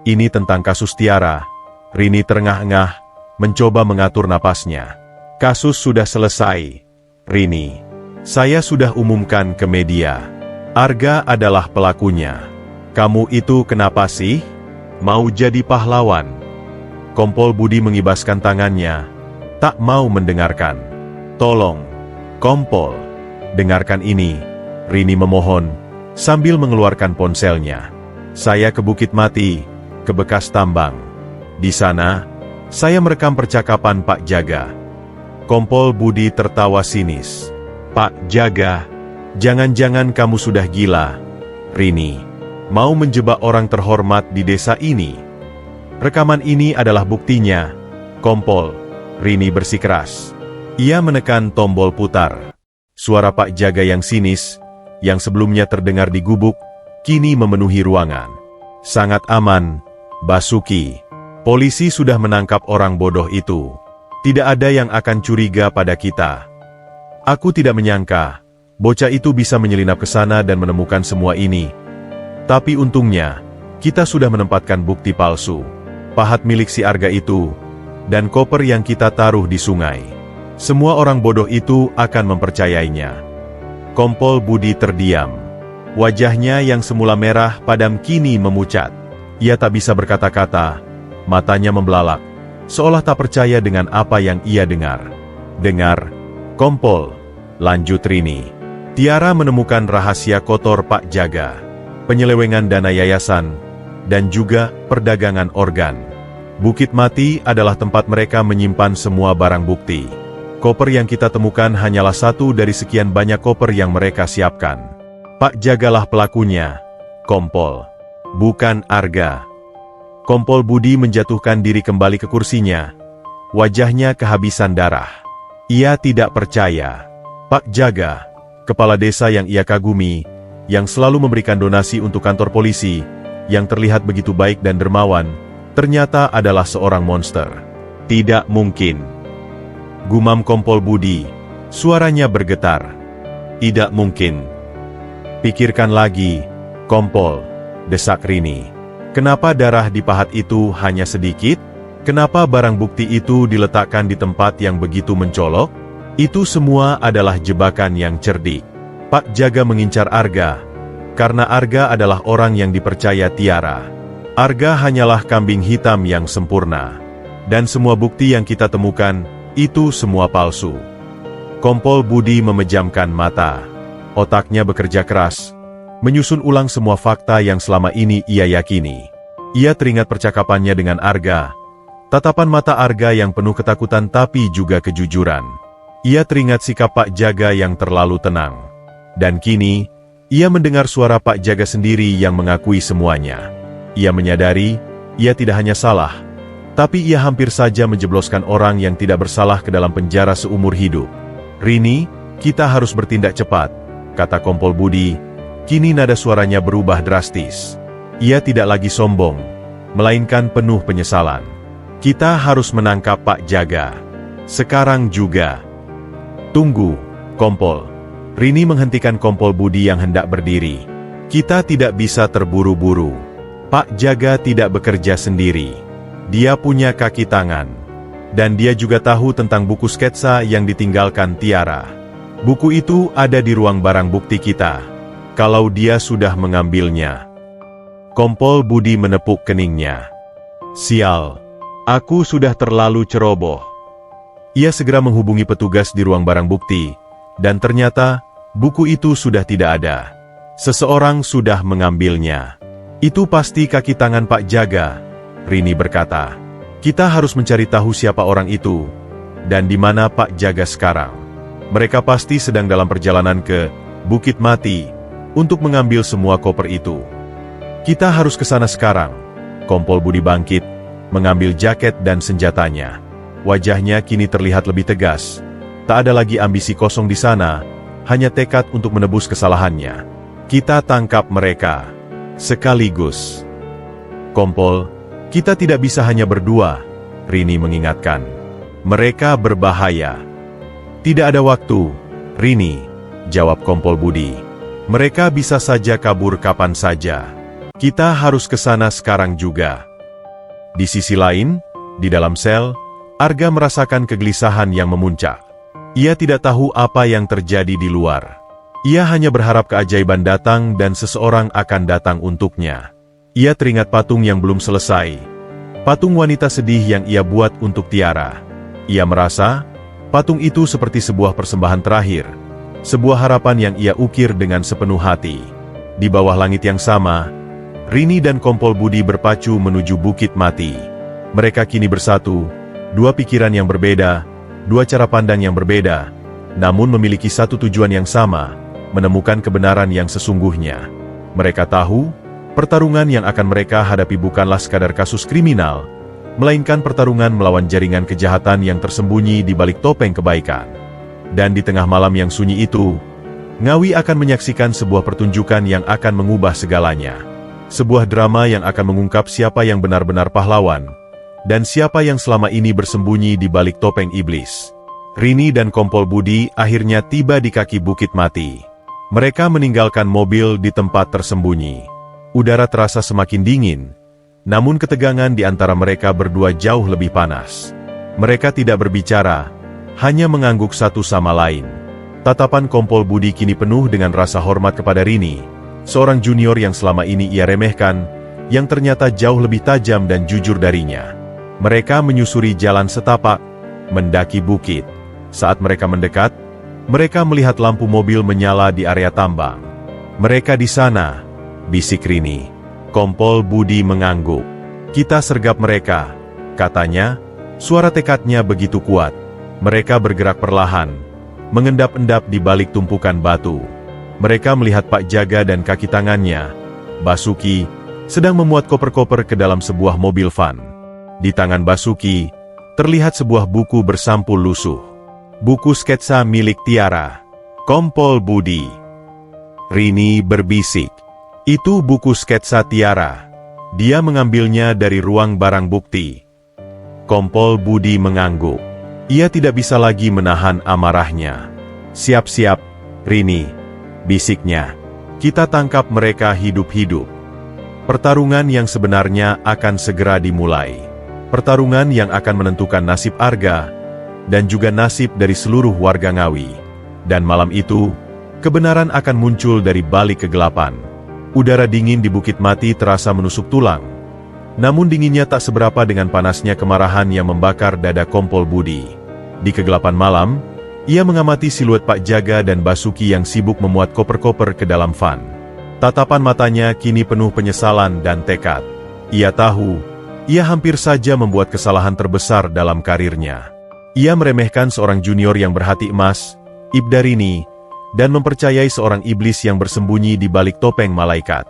Ini tentang kasus Tiara. Rini terengah-engah, mencoba mengatur napasnya. Kasus sudah selesai. Rini, saya sudah umumkan ke media. Arga adalah pelakunya. Kamu itu kenapa sih? Mau jadi pahlawan? Kompol Budi mengibaskan tangannya, tak mau mendengarkan. Tolong, Kompol, dengarkan ini. Rini memohon, sambil mengeluarkan ponselnya. Saya ke Bukit Mati, ke bekas tambang. Di sana, saya merekam percakapan Pak Jaga. Kompol Budi tertawa sinis. Pak Jaga, jangan-jangan kamu sudah gila. Rini, mau menjebak orang terhormat di desa ini? Rekaman ini adalah buktinya. Kompol, Rini bersikeras. Ia menekan tombol putar. Suara Pak Jaga yang sinis, yang sebelumnya terdengar di gubuk, kini memenuhi ruangan. Sangat aman, Basuki. Polisi sudah menangkap orang bodoh itu. Tidak ada yang akan curiga pada kita. Aku tidak menyangka, bocah itu bisa menyelinap ke sana dan menemukan semua ini. Tapi untungnya, kita sudah menempatkan bukti palsu. Pahat milik si Arga itu, dan koper yang kita taruh di sungai. Semua orang bodoh itu akan mempercayainya. Kompol Budi terdiam. Wajahnya yang semula merah padam kini memucat. Ia tak bisa berkata-kata, matanya membelalak, seolah tak percaya dengan apa yang ia dengar. Dengar, Kompol, lanjut Rini. Tiara menemukan rahasia kotor Pak Jaga, penyelewengan dana yayasan, dan juga perdagangan organ. Bukit Mati adalah tempat mereka menyimpan semua barang bukti. Koper yang kita temukan hanyalah satu dari sekian banyak koper yang mereka siapkan. Pak Jagalah pelakunya, Kompol, bukan Arga. Kompol Budi menjatuhkan diri kembali ke kursinya. Wajahnya kehabisan darah. Ia tidak percaya. Pak Jaga, kepala desa yang ia kagumi, yang selalu memberikan donasi untuk kantor polisi, yang terlihat begitu baik dan dermawan, ternyata adalah seorang monster. Tidak mungkin. Gumam Kompol Budi, suaranya bergetar. Tidak mungkin. Pikirkan lagi, Kompol, desak Rini. Kenapa darah di pahat itu hanya sedikit? Kenapa barang bukti itu diletakkan di tempat yang begitu mencolok? Itu semua adalah jebakan yang cerdik. Pak Jaga mengincar Arga, karena Arga adalah orang yang dipercaya Tiara. Arga hanyalah kambing hitam yang sempurna. Dan semua bukti yang kita temukan, itu semua palsu. Kompol Budi memejamkan mata. Otaknya bekerja keras, menyusun ulang semua fakta yang selama ini ia yakini. Ia teringat percakapannya dengan Arga. Tatapan mata Arga yang penuh ketakutan tapi juga kejujuran. Ia teringat sikap Pak Jaga yang terlalu tenang. Dan kini, ia mendengar suara Pak Jaga sendiri yang mengakui semuanya. Ia menyadari, ia tidak hanya salah, tapi ia hampir saja menjebloskan orang yang tidak bersalah ke dalam penjara seumur hidup. Rini, kita harus bertindak cepat, kata Kompol Budi. Kini nada suaranya berubah drastis. Ia tidak lagi sombong, melainkan penuh penyesalan. Kita harus menangkap Pak Jaga. Sekarang juga. Tunggu, Kompol. Rini menghentikan Kompol Budi yang hendak berdiri. Kita tidak bisa terburu-buru. Pak Jaga tidak bekerja sendiri. Dia punya kaki tangan. Dan dia juga tahu tentang buku sketsa yang ditinggalkan Tiara. Buku itu ada di ruang barang bukti kita. Kalau dia sudah mengambilnya. Kompol Budi menepuk keningnya. Sial, aku sudah terlalu ceroboh. Ia segera menghubungi petugas di ruang barang bukti, dan ternyata, buku itu sudah tidak ada. Seseorang sudah mengambilnya. Itu pasti kaki tangan Pak Jaga, Rini berkata. Kita harus mencari tahu siapa orang itu, dan di mana Pak Jaga sekarang. Mereka pasti sedang dalam perjalanan ke Bukit Mati, untuk mengambil semua koper itu. Kita harus ke sana sekarang. Kompol Budi bangkit, mengambil jaket dan senjatanya. Wajahnya kini terlihat lebih tegas. Tak ada lagi ambisi kosong di sana, hanya tekad untuk menebus kesalahannya. Kita tangkap mereka. Sekaligus. Kompol, kita tidak bisa hanya berdua, Rini mengingatkan. Mereka berbahaya. Tidak ada waktu, Rini, jawab Kompol Budi. Mereka bisa saja kabur kapan saja. Kita harus ke sana sekarang juga. Di sisi lain, di dalam sel, Arga merasakan kegelisahan yang memuncak. Ia tidak tahu apa yang terjadi di luar. Ia hanya berharap keajaiban datang dan seseorang akan datang untuknya. Ia teringat patung yang belum selesai. Patung wanita sedih yang ia buat untuk Tiara. Ia merasa, patung itu seperti sebuah persembahan terakhir. Sebuah harapan yang ia ukir dengan sepenuh hati. Di bawah langit yang sama, Rini dan Kompol Budi berpacu menuju Bukit Mati. Mereka kini bersatu, dua pikiran yang berbeda, dua cara pandang yang berbeda, namun memiliki satu tujuan yang sama, menemukan kebenaran yang sesungguhnya. Mereka tahu, pertarungan yang akan mereka hadapi bukanlah sekadar kasus kriminal, melainkan pertarungan melawan jaringan kejahatan yang tersembunyi di balik topeng kebaikan. Dan di tengah malam yang sunyi itu, Ngawi akan menyaksikan sebuah pertunjukan yang akan mengubah segalanya. Sebuah drama yang akan mengungkap siapa yang benar-benar pahlawan, dan siapa yang selama ini bersembunyi di balik topeng iblis. Rini dan Kompol Budi akhirnya tiba di kaki Bukit Mati. Mereka meninggalkan mobil di tempat tersembunyi. Udara terasa semakin dingin, namun ketegangan di antara mereka berdua jauh lebih panas. Mereka tidak berbicara, hanya mengangguk satu sama lain. Tatapan Kompol Budi kini penuh dengan rasa hormat kepada Rini, seorang junior yang selama ini ia remehkan, yang ternyata jauh lebih tajam dan jujur darinya. Mereka menyusuri jalan setapak, mendaki bukit. Saat mereka mendekat, mereka melihat lampu mobil menyala di area tambang. "Mereka di sana," bisik Rini. Kompol Budi mengangguk. "Kita sergap mereka," katanya. Suara tekadnya begitu kuat. Mereka bergerak perlahan, mengendap-endap di balik tumpukan batu. Mereka melihat Pak Jaga dan kaki tangannya, Basuki, sedang memuat koper-koper ke dalam sebuah mobil van. Di tangan Basuki, terlihat sebuah buku bersampul lusuh. Buku sketsa milik Tiara. Kompol Budi. Rini berbisik. "Itu buku sketsa Tiara. Dia mengambilnya dari ruang barang bukti." Kompol Budi mengangguk. Ia tidak bisa lagi menahan amarahnya. "Siap-siap, Rini," bisiknya. "Kita tangkap mereka hidup-hidup." Pertarungan yang sebenarnya akan segera dimulai. Pertarungan yang akan menentukan nasib Arga, dan juga nasib dari seluruh warga Ngawi. Dan malam itu, kebenaran akan muncul dari balik kegelapan. Udara dingin di Bukit Mati terasa menusuk tulang. Namun dinginnya tak seberapa dengan panasnya kemarahan yang membakar dada Kompol Budi. Di kegelapan malam, ia mengamati siluet Pak Jaga dan Basuki yang sibuk memuat koper-koper ke dalam van. Tatapan matanya kini penuh penyesalan dan tekad. Ia tahu, ia hampir saja membuat kesalahan terbesar dalam karirnya. Ia meremehkan seorang junior yang berhati emas, Ibda Rini, dan mempercayai seorang iblis yang bersembunyi di balik topeng malaikat.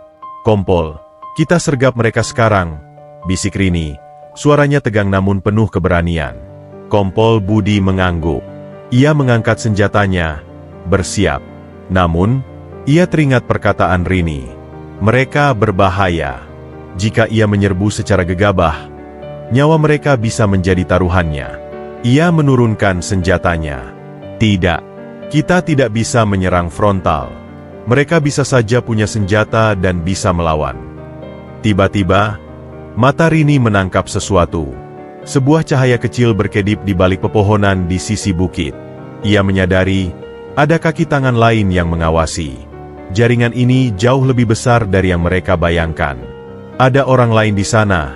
"Kompol, kita sergap mereka sekarang," bisik Rini. Suaranya tegang namun penuh keberanian. Kompol Budi mengangguk. Ia mengangkat senjatanya, bersiap. Namun, ia teringat perkataan Rini. Mereka berbahaya. Jika ia menyerbu secara gegabah, nyawa mereka bisa menjadi taruhannya. Ia menurunkan senjatanya. "Tidak, kita tidak bisa menyerang frontal. Mereka bisa saja punya senjata dan bisa melawan." Tiba-tiba, mata Rini menangkap sesuatu. Sebuah cahaya kecil berkedip di balik pepohonan di sisi bukit. Ia menyadari, ada kaki tangan lain yang mengawasi. Jaringan ini jauh lebih besar dari yang mereka bayangkan. "Ada orang lain di sana,"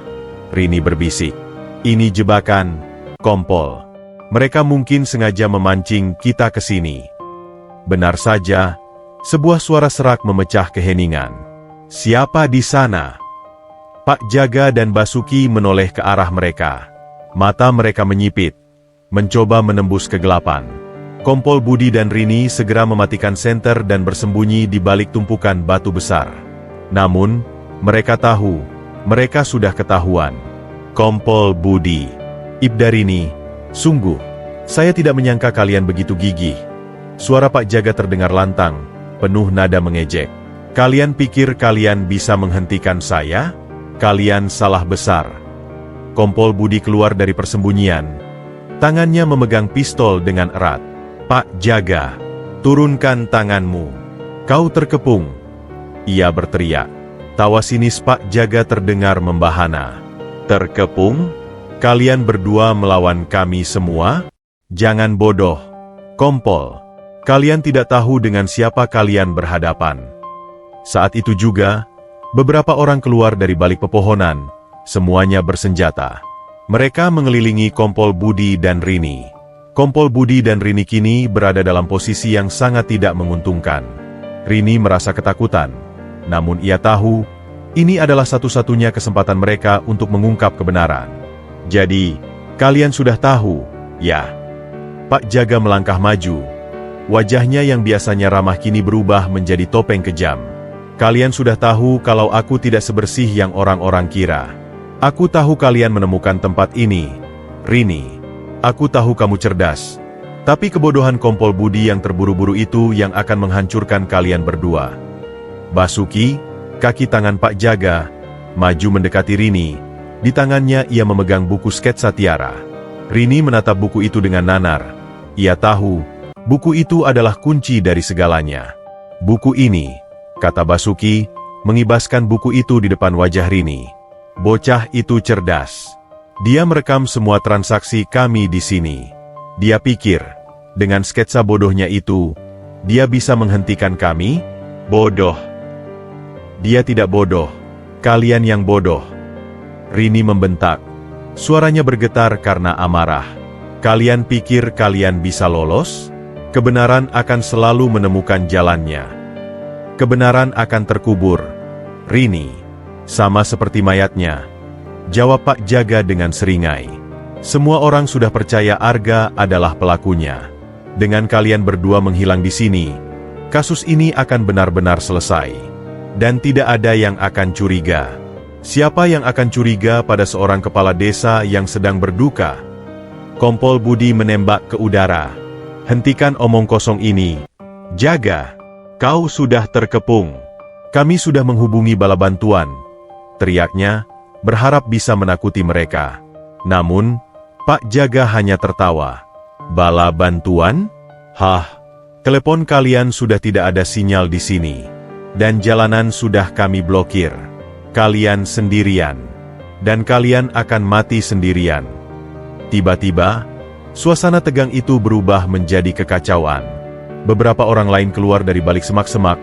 Rini berbisik. "Ini jebakan, Kompol. Mereka mungkin sengaja memancing kita ke sini." Benar saja, sebuah suara serak memecah keheningan. "Siapa di sana?" Pak Jaga dan Basuki menoleh ke arah mereka. Mata mereka menyipit, mencoba menembus kegelapan. Kompol Budi dan Rini segera mematikan senter dan bersembunyi di balik tumpukan batu besar. Namun, mereka tahu, mereka sudah ketahuan. Kompol Budi. "Ibda Rini, sungguh, saya tidak menyangka kalian begitu gigih." Suara Pak Jaga terdengar lantang, penuh nada mengejek. "Kalian pikir kalian bisa menghentikan saya? Kalian salah besar." Kompol Budi keluar dari persembunyian. Tangannya memegang pistol dengan erat. "Pak Jaga, turunkan tanganmu. Kau terkepung," ia berteriak. Tawa sinis Pak Jaga terdengar membahana. "Terkepung? Kalian berdua melawan kami semua? Jangan bodoh, Kompol. Kalian tidak tahu dengan siapa kalian berhadapan." Saat itu juga, beberapa orang keluar dari balik pepohonan, semuanya bersenjata. Mereka mengelilingi Kompol Budi dan Rini. Kompol Budi dan Rini kini berada dalam posisi yang sangat tidak menguntungkan. Rini merasa ketakutan, namun ia tahu, ini adalah satu-satunya kesempatan mereka untuk mengungkap kebenaran. "Jadi, kalian sudah tahu, ya?" Pak Jaga melangkah maju. Wajahnya yang biasanya ramah kini berubah menjadi topeng kejam. "Kalian sudah tahu kalau aku tidak sebersih yang orang-orang kira. Aku tahu kalian menemukan tempat ini, Rini. Aku tahu kamu cerdas. Tapi kebodohan kompol budi yang terburu-buru itu yang akan menghancurkan kalian berdua. Basuki, kaki tangan Pak Jaga, maju mendekati Rini. Di tangannya ia memegang buku sketsa Tiara. Rini menatap buku itu dengan nanar. Ia tahu, buku itu adalah kunci dari segalanya. Buku ini, kata Basuki, mengibaskan buku itu di depan wajah Rini. Bocah itu cerdas. Dia merekam semua transaksi kami di sini. Dia pikir, dengan sketsa bodohnya itu, dia bisa menghentikan kami? Bodoh. Dia tidak bodoh. Kalian yang bodoh. Rini membentak. Suaranya bergetar karena amarah. Kalian pikir kalian bisa lolos? Kebenaran akan selalu menemukan jalannya. Kebenaran akan terkubur. Rini, sama seperti mayatnya. Jawab Pak Jaga dengan seringai. Semua orang sudah percaya Arga adalah pelakunya. Dengan kalian berdua menghilang di sini, kasus ini akan benar-benar selesai. Dan tidak ada yang akan curiga. Siapa yang akan curiga pada seorang kepala desa yang sedang berduka? Kompol Budi menembak ke udara. Hentikan omong kosong ini. Jaga, kau sudah terkepung. Kami sudah menghubungi bala bantuan, teriaknya, berharap bisa menakuti mereka. Namun, Pak Jaga hanya tertawa. Bala bantuan? Hah, telepon kalian sudah tidak ada sinyal di sini. Dan jalanan sudah kami blokir. Kalian sendirian. Dan kalian akan mati sendirian. Tiba-tiba, suasana tegang itu berubah menjadi kekacauan. Beberapa orang lain keluar dari balik semak-semak,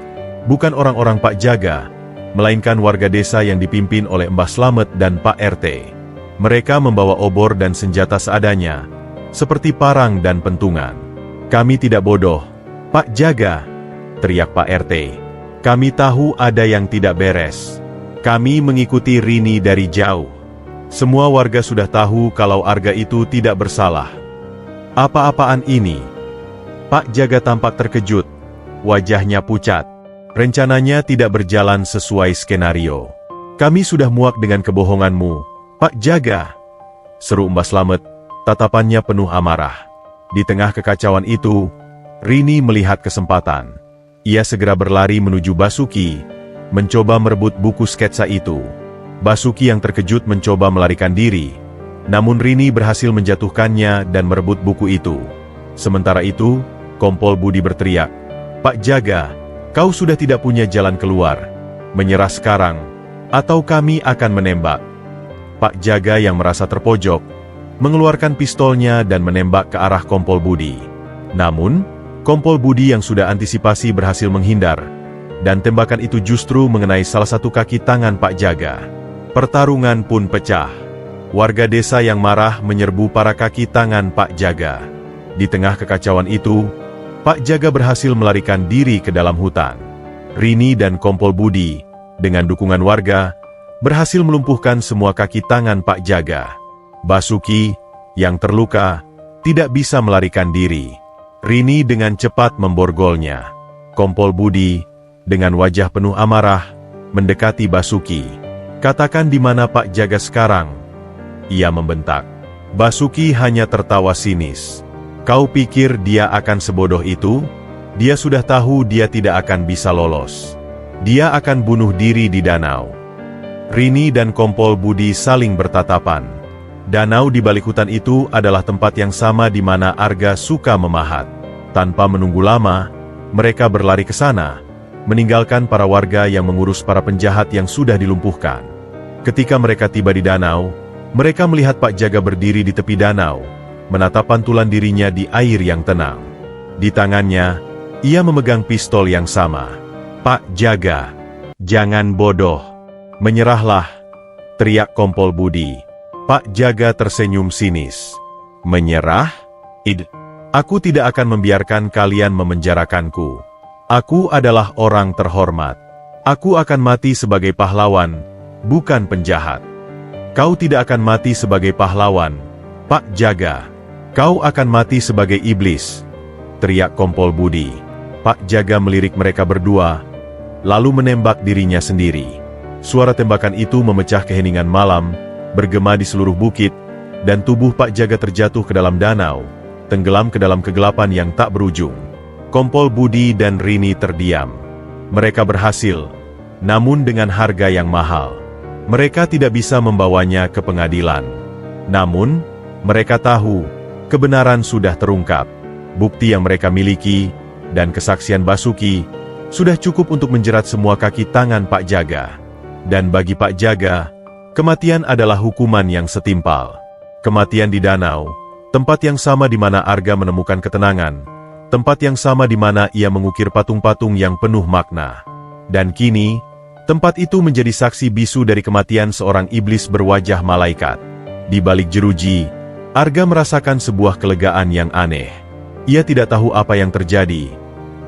bukan orang-orang Pak Jaga, melainkan warga desa yang dipimpin oleh Mbah Slamet dan Pak RT. Mereka membawa obor dan senjata seadanya, seperti parang dan pentungan. Kami tidak bodoh, Pak Jaga, teriak Pak RT. Kami tahu ada yang tidak beres. Kami mengikuti Rini dari jauh. Semua warga sudah tahu kalau Arga itu tidak bersalah. Apa-apaan ini? Pak Jaga tampak terkejut. Wajahnya pucat. Rencananya tidak berjalan sesuai skenario. Kami sudah muak dengan kebohonganmu, Pak Jaga, seru Mbah Slamet, tatapannya penuh amarah. Di tengah kekacauan itu, Rini melihat kesempatan. Ia segera berlari menuju Basuki, mencoba merebut buku sketsa itu. Basuki yang terkejut mencoba melarikan diri, namun Rini berhasil menjatuhkannya dan merebut buku itu. Sementara itu, Kompol Budi berteriak, Pak Jaga, kau sudah tidak punya jalan keluar. Menyerah sekarang, atau kami akan menembak. Pak Jaga yang merasa terpojok, mengeluarkan pistolnya dan menembak ke arah Kompol Budi. Namun, Kompol Budi yang sudah antisipasi berhasil menghindar, dan tembakan itu justru mengenai salah satu kaki tangan Pak Jaga. Pertarungan pun pecah. Warga desa yang marah menyerbu para kaki tangan Pak Jaga. Di tengah kekacauan itu, Pak Jaga berhasil melarikan diri ke dalam hutan. Rini dan Kompol Budi, dengan dukungan warga, berhasil melumpuhkan semua kaki tangan Pak Jaga. Basuki, yang terluka, tidak bisa melarikan diri. Rini dengan cepat memborgolnya. Kompol Budi, dengan wajah penuh amarah, mendekati Basuki. Katakan di mana Pak Jaga sekarang? Ia membentak. Basuki hanya tertawa sinis. Kau pikir dia akan sebodoh itu? Dia sudah tahu dia tidak akan bisa lolos. Dia akan bunuh diri di danau. Rini dan Kompol Budi saling bertatapan. Danau di balik hutan itu adalah tempat yang sama di mana Arga suka memahat. Tanpa menunggu lama, mereka berlari ke sana, meninggalkan para warga yang mengurus para penjahat yang sudah dilumpuhkan. Ketika mereka tiba di danau, mereka melihat Pak Jaga berdiri di tepi danau, menatap pantulan dirinya di air yang tenang. Di tangannya, ia memegang pistol yang sama. Pak Jaga, jangan bodoh. Menyerahlah, teriak Kompol Budi. Pak Jaga tersenyum sinis. Menyerah? Aku tidak akan membiarkan kalian memenjarakanku. Aku adalah orang terhormat. Aku akan mati sebagai pahlawan, bukan penjahat. Kau tidak akan mati sebagai pahlawan, Pak Jaga. Kau akan mati sebagai iblis, teriak Kompol Budi. Pak Jaga melirik mereka berdua, lalu menembak dirinya sendiri. Suara tembakan itu memecah keheningan malam, bergema di seluruh bukit, dan tubuh Pak Jaga terjatuh ke dalam danau, tenggelam ke dalam kegelapan yang tak berujung. Kompol Budi dan Rini terdiam. Mereka berhasil, namun dengan harga yang mahal. Mereka tidak bisa membawanya ke pengadilan. Namun, mereka tahu, kebenaran sudah terungkap. Bukti yang mereka miliki, dan kesaksian Basuki, sudah cukup untuk menjerat semua kaki tangan Pak Jaga. Dan bagi Pak Jaga, kematian adalah hukuman yang setimpal. Kematian di danau, tempat yang sama di mana Arga menemukan ketenangan, tempat yang sama di mana ia mengukir patung-patung yang penuh makna. Dan kini, tempat itu menjadi saksi bisu dari kematian seorang iblis berwajah malaikat. Di balik jeruji, Arga merasakan sebuah kelegaan yang aneh. Ia tidak tahu apa yang terjadi,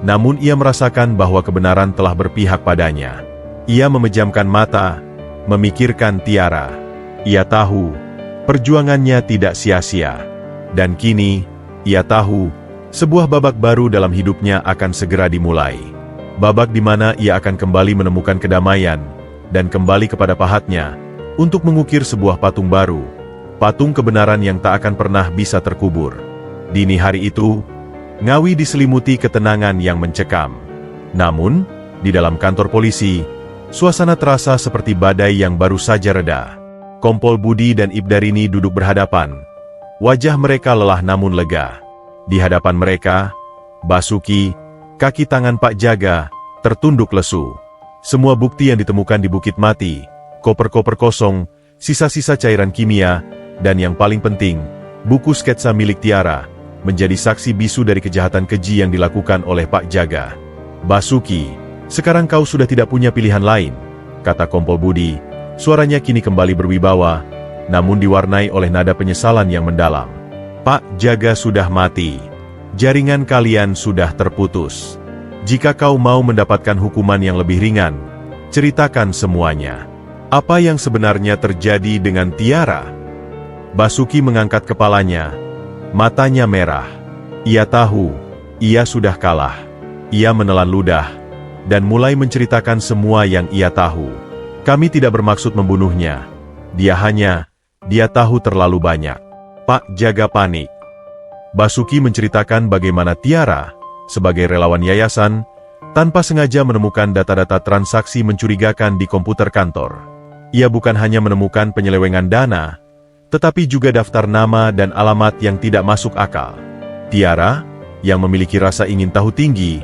namun ia merasakan bahwa kebenaran telah berpihak padanya. Ia memejamkan mata, memikirkan Tiara. Ia tahu, perjuangannya tidak sia-sia. Dan kini, ia tahu, sebuah babak baru dalam hidupnya akan segera dimulai. Babak di mana ia akan kembali menemukan kedamaian, dan kembali kepada pahatnya, untuk mengukir sebuah patung baru, patung kebenaran yang tak akan pernah bisa terkubur. Dini hari itu, Ngawi diselimuti ketenangan yang mencekam. Namun, di dalam kantor polisi, suasana terasa seperti badai yang baru saja reda. Kompol Budi dan Ibdarini duduk berhadapan. Wajah mereka lelah namun lega. Di hadapan mereka, Basuki, kaki tangan Pak Jaga, tertunduk lesu. Semua bukti yang ditemukan di Bukit Mati, koper-koper kosong, sisa-sisa cairan kimia, dan yang paling penting, buku sketsa milik Tiara, menjadi saksi bisu dari kejahatan keji yang dilakukan oleh Pak Jaga. Basuki, sekarang kau sudah tidak punya pilihan lain, kata Kompol Budi. Suaranya kini kembali berwibawa, namun diwarnai oleh nada penyesalan yang mendalam. Pak Jaga sudah mati. Jaringan kalian sudah terputus. Jika kau mau mendapatkan hukuman yang lebih ringan, ceritakan semuanya. Apa yang sebenarnya terjadi dengan Tiara? Basuki mengangkat kepalanya. Matanya merah. Ia tahu, ia sudah kalah. Ia menelan ludah, dan mulai menceritakan semua yang ia tahu. Kami tidak bermaksud membunuhnya. Dia tahu terlalu banyak. Pak Jaga panik. Basuki menceritakan bagaimana Tiara, sebagai relawan yayasan, tanpa sengaja menemukan data-data transaksi mencurigakan di komputer kantor. Ia bukan hanya menemukan penyelewengan dana, tetapi juga daftar nama dan alamat yang tidak masuk akal. Tiara, yang memiliki rasa ingin tahu tinggi,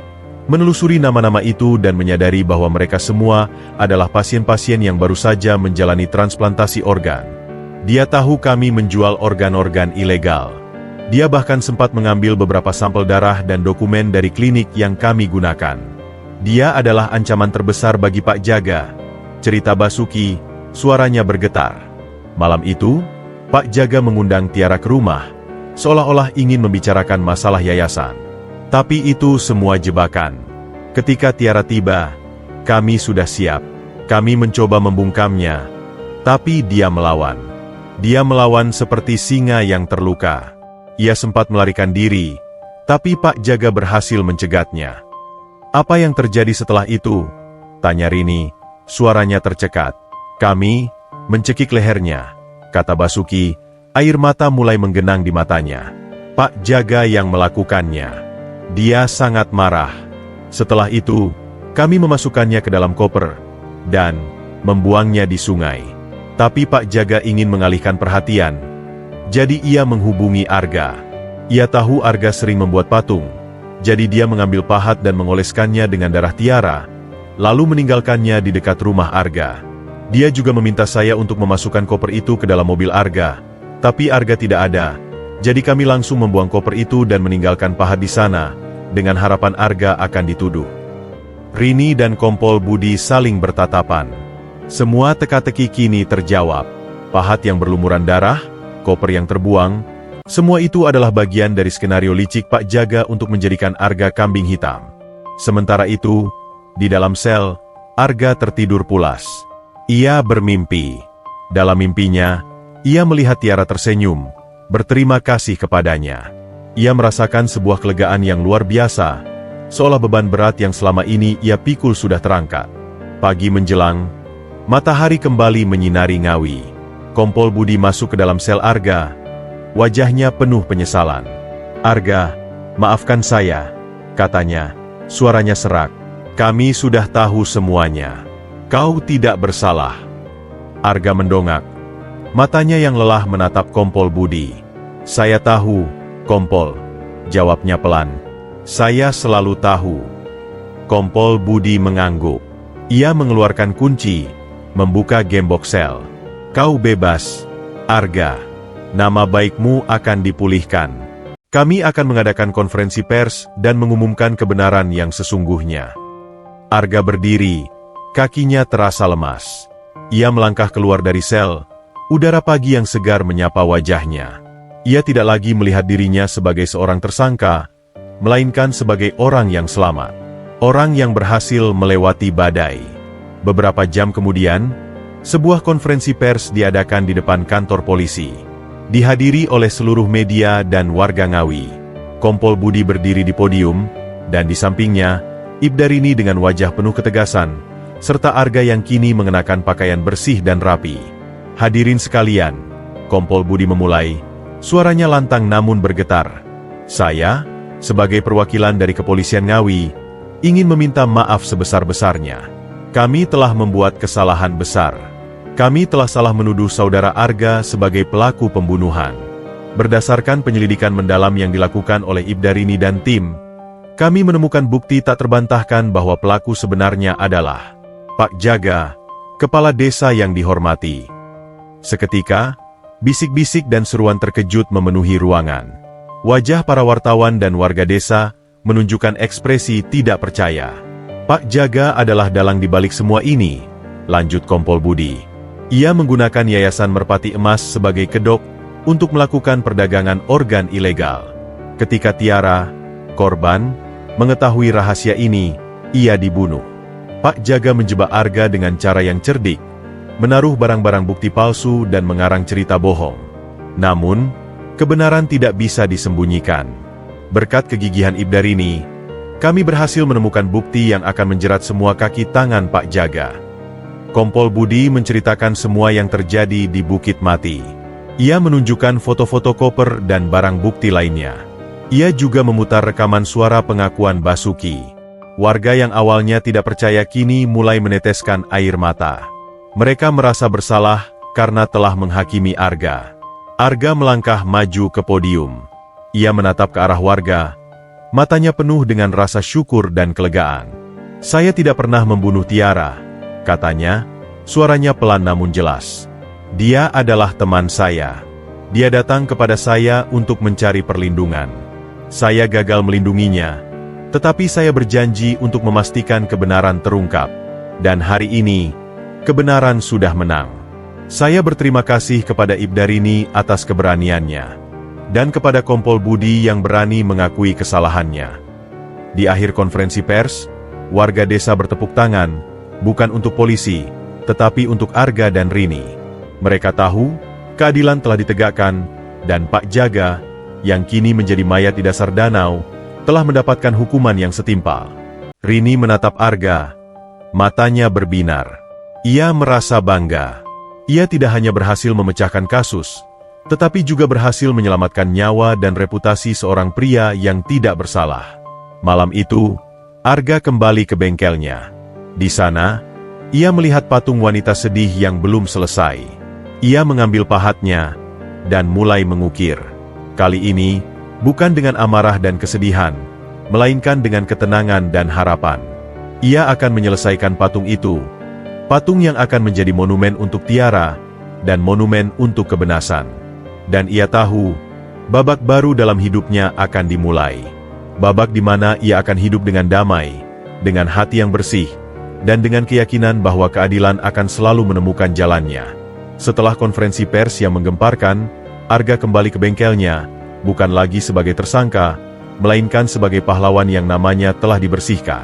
menelusuri nama-nama itu dan menyadari bahwa mereka semua adalah pasien-pasien yang baru saja menjalani transplantasi organ. Dia tahu kami menjual organ-organ ilegal. Dia bahkan sempat mengambil beberapa sampel darah dan dokumen dari klinik yang kami gunakan. Dia adalah ancaman terbesar bagi Pak Jaga, cerita Basuki, suaranya bergetar. Malam itu, Pak Jaga mengundang Tiara ke rumah, seolah-olah ingin membicarakan masalah yayasan. Tapi itu semua jebakan. Ketika Tiara tiba, kami sudah siap. Kami mencoba membungkamnya, tapi dia melawan. Dia melawan seperti singa yang terluka. Ia sempat melarikan diri, tapi Pak Jaga berhasil mencegatnya. Apa yang terjadi setelah itu? Tanya Rini, suaranya tercekat. Kami mencekik lehernya, kata Basuki, air mata mulai menggenang di matanya. Pak Jaga yang melakukannya. Dia sangat marah. Setelah itu, kami memasukkannya ke dalam koper, dan membuangnya di sungai. Tapi Pak Jaga ingin mengalihkan perhatian. Jadi ia menghubungi Arga. Ia tahu Arga sering membuat patung. Jadi dia mengambil pahat dan mengoleskannya dengan darah Tiara, lalu meninggalkannya di dekat rumah Arga. Dia juga meminta saya untuk memasukkan koper itu ke dalam mobil Arga, tapi Arga tidak ada. Jadi kami langsung membuang koper itu dan meninggalkan pahat di sana, dengan harapan Arga akan dituduh. Rini dan Kompol Budi saling bertatapan. Semua teka-teki kini terjawab. Pahat yang berlumuran darah, koper yang terbuang, semua itu adalah bagian dari skenario licik Pak Jaga untuk menjadikan Arga kambing hitam. Sementara itu, di dalam sel, Arga tertidur pulas. Ia bermimpi. Dalam mimpinya, ia melihat Tiara tersenyum, berterima kasih kepadanya. Ia merasakan sebuah kelegaan yang luar biasa, seolah beban berat yang selama ini ia pikul sudah terangkat. Pagi menjelang, matahari kembali menyinari Ngawi. Kompol Budi masuk ke dalam sel Arga. Wajahnya penuh penyesalan. "Arga, maafkan saya," katanya. Suaranya serak. "Kami sudah tahu semuanya. Kau tidak bersalah." Arga mendongak. Matanya yang lelah menatap Kompol Budi. "Saya tahu, Kompol," jawabnya pelan. "Saya selalu tahu." Kompol Budi mengangguk. Ia mengeluarkan kunci, membuka gembok sel. "Kau bebas, Arga. Nama baikmu akan dipulihkan. Kami akan mengadakan konferensi pers dan mengumumkan kebenaran yang sesungguhnya." Arga berdiri, kakinya terasa lemas. Ia melangkah keluar dari sel, udara pagi yang segar menyapa wajahnya. Ia tidak lagi melihat dirinya sebagai seorang tersangka, melainkan sebagai orang yang selamat. Orang yang berhasil melewati badai. Beberapa jam kemudian, sebuah konferensi pers diadakan di depan kantor polisi. Dihadiri oleh seluruh media dan warga Ngawi. Kompol Budi berdiri di podium, dan di sampingnya, Ibdarini dengan wajah penuh ketegasan, serta Arga yang kini mengenakan pakaian bersih dan rapi. "Hadirin sekalian," Kompol Budi memulai, suaranya lantang namun bergetar. "Saya, sebagai perwakilan dari Kepolisian Ngawi, ingin meminta maaf sebesar-besarnya. Kami telah membuat kesalahan besar. Kami telah salah menuduh saudara Arga sebagai pelaku pembunuhan. Berdasarkan penyelidikan mendalam yang dilakukan oleh Ibdarini dan tim, kami menemukan bukti tak terbantahkan bahwa pelaku sebenarnya adalah Pak Jaga, kepala desa yang dihormati." Seketika, bisik-bisik dan seruan terkejut memenuhi ruangan. Wajah para wartawan dan warga desa menunjukkan ekspresi tidak percaya. "Pak Jaga adalah dalang di balik semua ini," lanjut Kompol Budi. "Ia menggunakan Yayasan Merpati Emas sebagai kedok untuk melakukan perdagangan organ ilegal. Ketika Tiara, korban, mengetahui rahasia ini, ia dibunuh. Pak Jaga menjebak Arga dengan cara yang cerdik, menaruh barang-barang bukti palsu dan mengarang cerita bohong. Namun, kebenaran tidak bisa disembunyikan. Berkat kegigihan Ibdarini, kami berhasil menemukan bukti yang akan menjerat semua kaki tangan Pak Jaga." Kompol Budi menceritakan semua yang terjadi di Bukit Mati. Ia menunjukkan foto-foto koper dan barang bukti lainnya. Ia juga memutar rekaman suara pengakuan Basuki. Warga yang awalnya tidak percaya kini mulai meneteskan air mata. Mereka merasa bersalah karena telah menghakimi Arga. Arga melangkah maju ke podium. Ia menatap ke arah warga, matanya penuh dengan rasa syukur dan kelegaan. "Saya tidak pernah membunuh Tiara," katanya, suaranya pelan namun jelas. "Dia adalah teman saya. Dia datang kepada saya untuk mencari perlindungan. Saya gagal melindunginya, tetapi saya berjanji untuk memastikan kebenaran terungkap. Dan hari ini, kebenaran sudah menang. Saya berterima kasih kepada Ibdarini atas keberaniannya, dan kepada Kompol Budi yang berani mengakui kesalahannya." Di akhir konferensi pers, warga desa bertepuk tangan, bukan untuk polisi, tetapi untuk Arga dan Rini. Mereka tahu, keadilan telah ditegakkan, dan Pak Jaga, yang kini menjadi mayat di dasar danau, telah mendapatkan hukuman yang setimpal. Rini menatap Arga, matanya berbinar. Ia merasa bangga. Ia tidak hanya berhasil memecahkan kasus, tetapi juga berhasil menyelamatkan nyawa dan reputasi seorang pria yang tidak bersalah. Malam itu, Arga kembali ke bengkelnya. Di sana, ia melihat patung wanita sedih yang belum selesai. Ia mengambil pahatnya dan mulai mengukir. Kali ini, bukan dengan amarah dan kesedihan, melainkan dengan ketenangan dan harapan. Ia akan menyelesaikan patung itu, patung yang akan menjadi monumen untuk Tiara dan monumen untuk kebenasan. Dan ia tahu, babak baru dalam hidupnya akan dimulai. Babak di mana ia akan hidup dengan damai, dengan hati yang bersih, dan dengan keyakinan bahwa keadilan akan selalu menemukan jalannya. Setelah konferensi pers yang menggemparkan, Arga kembali ke bengkelnya, bukan lagi sebagai tersangka, melainkan sebagai pahlawan yang namanya telah dibersihkan.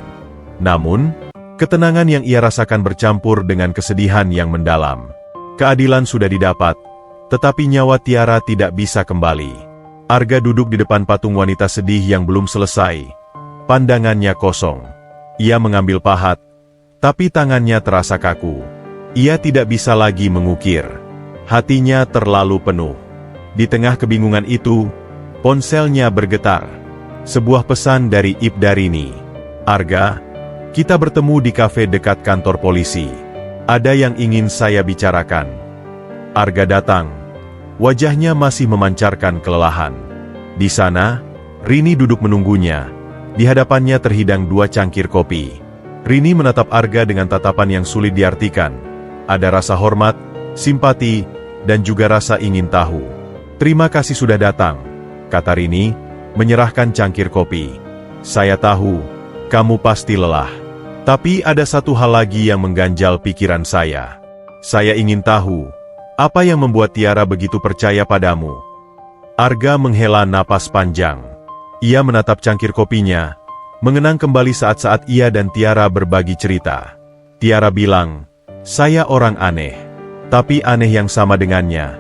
Namun, ketenangan yang ia rasakan bercampur dengan kesedihan yang mendalam. Keadilan sudah didapat, tetapi nyawa Tiara tidak bisa kembali. Arga duduk di depan patung wanita sedih yang belum selesai. Pandangannya kosong. Ia mengambil pahat, tapi tangannya terasa kaku. Ia tidak bisa lagi mengukir. Hatinya terlalu penuh. Di tengah kebingungan itu, ponselnya bergetar. Sebuah pesan dari Ibda Rini. "Arga, kita bertemu di kafe dekat kantor polisi. Ada yang ingin saya bicarakan." Arga datang. Wajahnya masih memancarkan kelelahan. Di sana, Rini duduk menunggunya. Di hadapannya terhidang 2 cangkir kopi. Rini menatap Arga dengan tatapan yang sulit diartikan. Ada rasa hormat, simpati, dan juga rasa ingin tahu. "Terima kasih sudah datang," kata Rini, menyerahkan cangkir kopi. "Saya tahu, kamu pasti lelah. Tapi ada satu hal lagi yang mengganjal pikiran saya. Saya ingin tahu, apa yang membuat Tiara begitu percaya padamu?" Arga menghela napas panjang. Ia menatap cangkir kopinya, mengenang kembali saat-saat ia dan Tiara berbagi cerita. Tiara bilang, "Saya orang aneh, tapi aneh yang sama dengannya."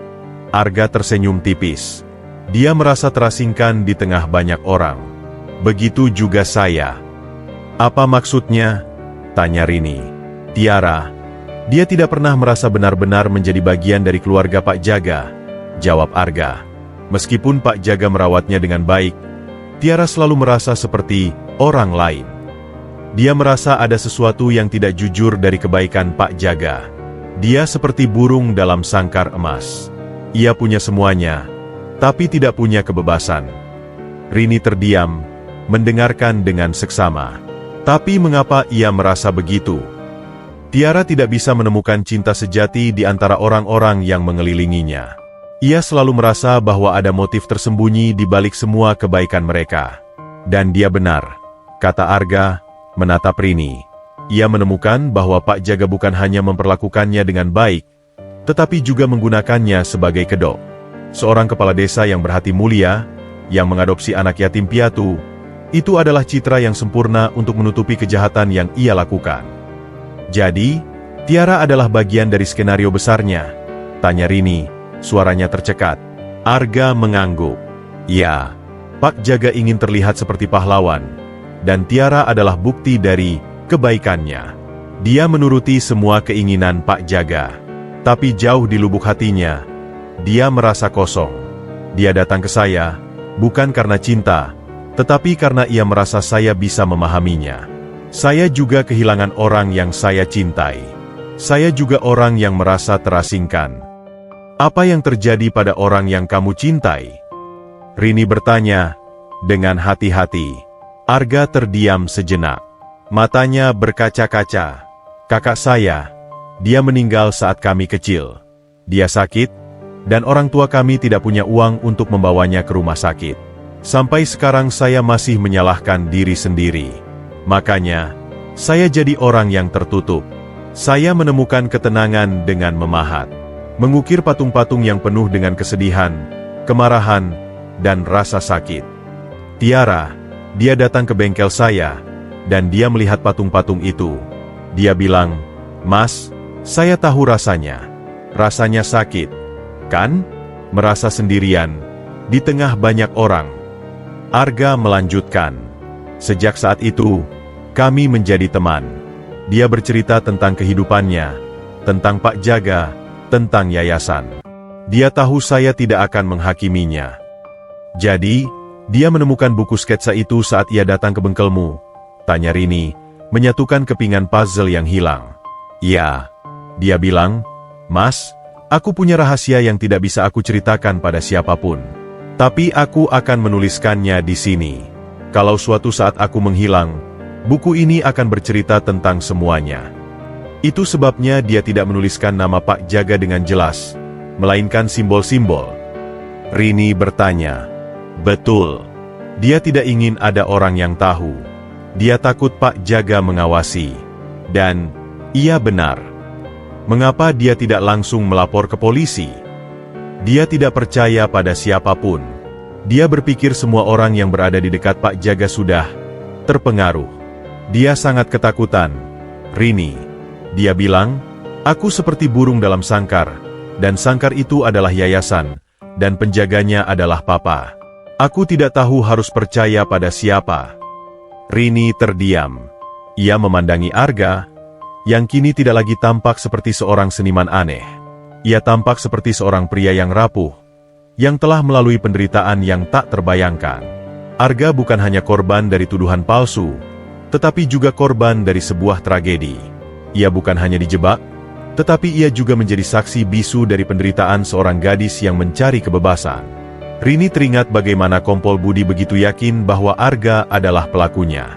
Arga tersenyum tipis. Dia merasa terasingkan di tengah banyak orang. "Begitu juga saya." "Apa maksudnya?" tanya Rini. "Tiara, dia tidak pernah merasa benar-benar menjadi bagian dari keluarga Pak Jaga," jawab Arga. "Meskipun Pak Jaga merawatnya dengan baik, Tiara selalu merasa seperti orang lain. Dia merasa ada sesuatu yang tidak jujur dari kebaikan Pak Jaga. Dia seperti burung dalam sangkar emas. Ia punya semuanya, tapi tidak punya kebebasan." Rini terdiam, mendengarkan dengan seksama. Tapi mengapa ia merasa begitu? Tiara tidak bisa menemukan cinta sejati di antara orang-orang yang mengelilinginya. Ia selalu merasa bahwa ada motif tersembunyi di balik semua kebaikan mereka. Dan dia benar, kata Arga, menatap Rini. Ia menemukan bahwa Pak Jaga bukan hanya memperlakukannya dengan baik, tetapi juga menggunakannya sebagai kedok. Seorang kepala desa yang berhati mulia, yang mengadopsi anak yatim piatu, itu adalah citra yang sempurna untuk menutupi kejahatan yang ia lakukan. "Jadi, Tiara adalah bagian dari skenario besarnya?" tanya Rini. Suaranya tercekat. Arga mengangguk. "Ya, Pak Jaga ingin terlihat seperti pahlawan, dan Tiara adalah bukti dari kebaikannya. Dia menuruti semua keinginan Pak Jaga. Tapi jauh di lubuk hatinya, dia merasa kosong. Dia datang ke saya, bukan karena cinta, tetapi karena ia merasa saya bisa memahaminya. Saya juga kehilangan orang yang saya cintai. Saya juga orang yang merasa terasingkan." "Apa yang terjadi pada orang yang kamu cintai?" Rini bertanya, dengan hati-hati. Arga terdiam sejenak. Matanya berkaca-kaca. "Kakak saya, dia meninggal saat kami kecil. Dia sakit, dan orang tua kami tidak punya uang untuk membawanya ke rumah sakit. Sampai sekarang saya masih menyalahkan diri sendiri. Makanya, saya jadi orang yang tertutup. Saya menemukan ketenangan dengan memahat. Mengukir patung-patung yang penuh dengan kesedihan, kemarahan, dan rasa sakit. Tiara, dia datang ke bengkel saya, dan dia melihat patung-patung itu. Dia bilang, 'Mas, saya tahu rasanya. Rasanya sakit, kan? Merasa sendirian, di tengah banyak orang.' Arga melanjutkan, 'Sejak saat itu, kami menjadi teman. Dia bercerita tentang kehidupannya, tentang Pak Jaga, tentang yayasan. Dia tahu saya tidak akan menghakiminya. Jadi, dia menemukan buku sketsa itu saat ia datang ke bengkelmu?' tanya Rini, menyatukan kepingan puzzle yang hilang. 'Ya,' dia bilang, 'Mas, aku punya rahasia yang tidak bisa aku ceritakan pada siapapun. Tapi aku akan menuliskannya di sini. Kalau suatu saat aku menghilang, buku ini akan bercerita tentang semuanya.' Itu sebabnya dia tidak menuliskan nama Pak Jaga dengan jelas, melainkan simbol-simbol." Rini bertanya, "Betul. Dia tidak ingin ada orang yang tahu. Dia takut Pak Jaga mengawasi. Dan, ia benar. Mengapa dia tidak langsung melapor ke polisi? Dia tidak percaya pada siapapun. Dia berpikir semua orang yang berada di dekat Pak Jaga sudah terpengaruh. Dia sangat ketakutan, Rini. Dia bilang, 'Aku seperti burung dalam sangkar, dan sangkar itu adalah yayasan, dan penjaganya adalah Papa. Aku tidak tahu harus percaya pada siapa.' Rini terdiam. Ia memandangi Arga, yang kini tidak lagi tampak seperti seorang seniman aneh. Ia tampak seperti seorang pria yang rapuh, yang telah melalui penderitaan yang tak terbayangkan. Arga bukan hanya korban dari tuduhan palsu, tetapi juga korban dari sebuah tragedi. Ia bukan hanya dijebak, tetapi ia juga menjadi saksi bisu dari penderitaan seorang gadis yang mencari kebebasan. Rini teringat bagaimana Kompol Budi begitu yakin bahwa Arga adalah pelakunya.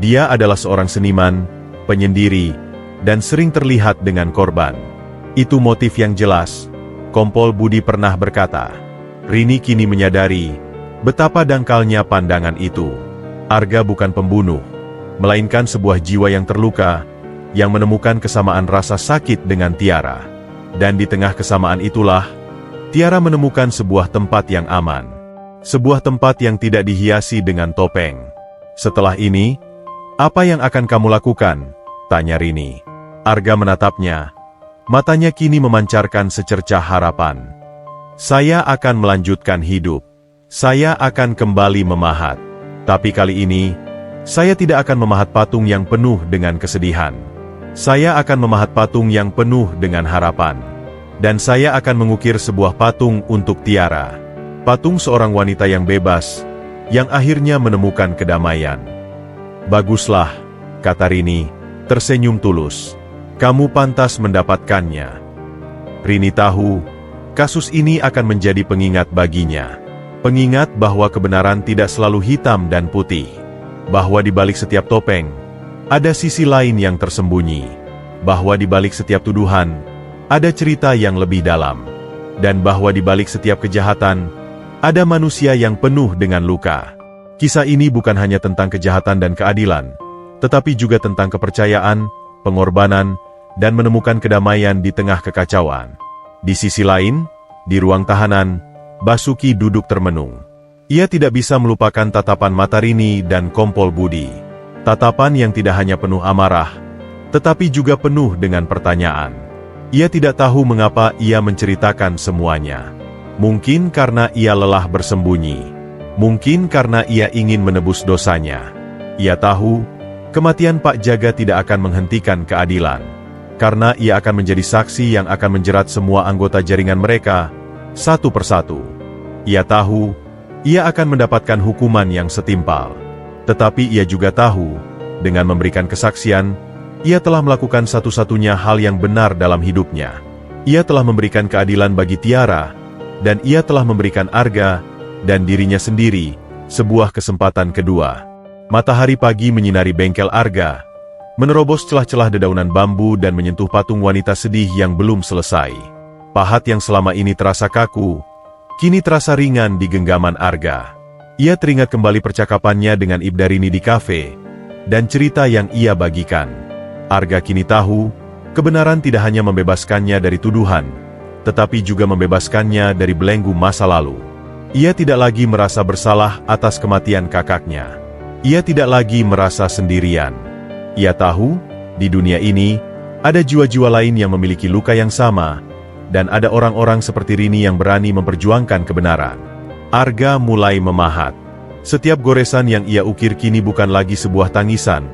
Dia adalah seorang seniman, penyendiri, dan sering terlihat dengan korban. Itu motif yang jelas, Kompol Budi pernah berkata. Rini kini menyadari betapa dangkalnya pandangan itu. Arga bukan pembunuh, melainkan sebuah jiwa yang terluka, yang menemukan kesamaan rasa sakit dengan Tiara. Dan di tengah kesamaan itulah, Tiara menemukan sebuah tempat yang aman. Sebuah tempat yang tidak dihiasi dengan topeng. Setelah ini, apa yang akan kamu lakukan? Tanya Rini. Arga menatapnya. Matanya kini memancarkan secercah harapan. Saya akan melanjutkan hidup. Saya akan kembali memahat. Tapi kali ini, saya tidak akan memahat patung yang penuh dengan kesedihan. Saya akan memahat patung yang penuh dengan harapan. Dan saya akan mengukir sebuah patung untuk Tiara. Patung seorang wanita yang bebas, yang akhirnya menemukan kedamaian. Baguslah, kata Rini, tersenyum tulus. Kamu pantas mendapatkannya. Rini tahu, kasus ini akan menjadi pengingat baginya. Pengingat bahwa kebenaran tidak selalu hitam dan putih. Bahwa di balik setiap topeng, ada sisi lain yang tersembunyi. Bahwa di balik setiap tuduhan, ada cerita yang lebih dalam. Dan bahwa di balik setiap kejahatan, ada manusia yang penuh dengan luka. Kisah ini bukan hanya tentang kejahatan dan keadilan, tetapi juga tentang kepercayaan, pengorbanan, dan menemukan kedamaian di tengah kekacauan. Di sisi lain, di ruang tahanan, Basuki duduk termenung. Ia tidak bisa melupakan tatapan mata Rini dan Kompol Budi. Tatapan yang tidak hanya penuh amarah, tetapi juga penuh dengan pertanyaan. Ia tidak tahu mengapa ia menceritakan semuanya. Mungkin karena ia lelah bersembunyi. Mungkin karena ia ingin menebus dosanya. Ia tahu, kematian Pak Jaga tidak akan menghentikan keadilan. Karena ia akan menjadi saksi yang akan menjerat semua anggota jaringan mereka, satu persatu. Ia tahu, ia akan mendapatkan hukuman yang setimpal. Tetapi ia juga tahu, dengan memberikan kesaksian, ia telah melakukan satu-satunya hal yang benar dalam hidupnya. Ia telah memberikan keadilan bagi Tiara, dan ia telah memberikan Arga, dan dirinya sendiri, sebuah kesempatan kedua. Matahari pagi menyinari bengkel Arga, menerobos celah-celah dedaunan bambu dan menyentuh patung wanita sedih yang belum selesai. Pahat yang selama ini terasa kaku, kini terasa ringan di genggaman Arga. Ia teringat kembali percakapannya dengan Ibdarini di kafe, dan cerita yang ia bagikan. Arga kini tahu, kebenaran tidak hanya membebaskannya dari tuduhan, tetapi juga membebaskannya dari belenggu masa lalu. Ia tidak lagi merasa bersalah atas kematian kakaknya. Ia tidak lagi merasa sendirian. Ia tahu, di dunia ini, ada jiwa-jiwa lain yang memiliki luka yang sama, dan ada orang-orang seperti Rini yang berani memperjuangkan kebenaran. Arga mulai memahat. Setiap goresan yang ia ukir kini bukan lagi sebuah tangisan,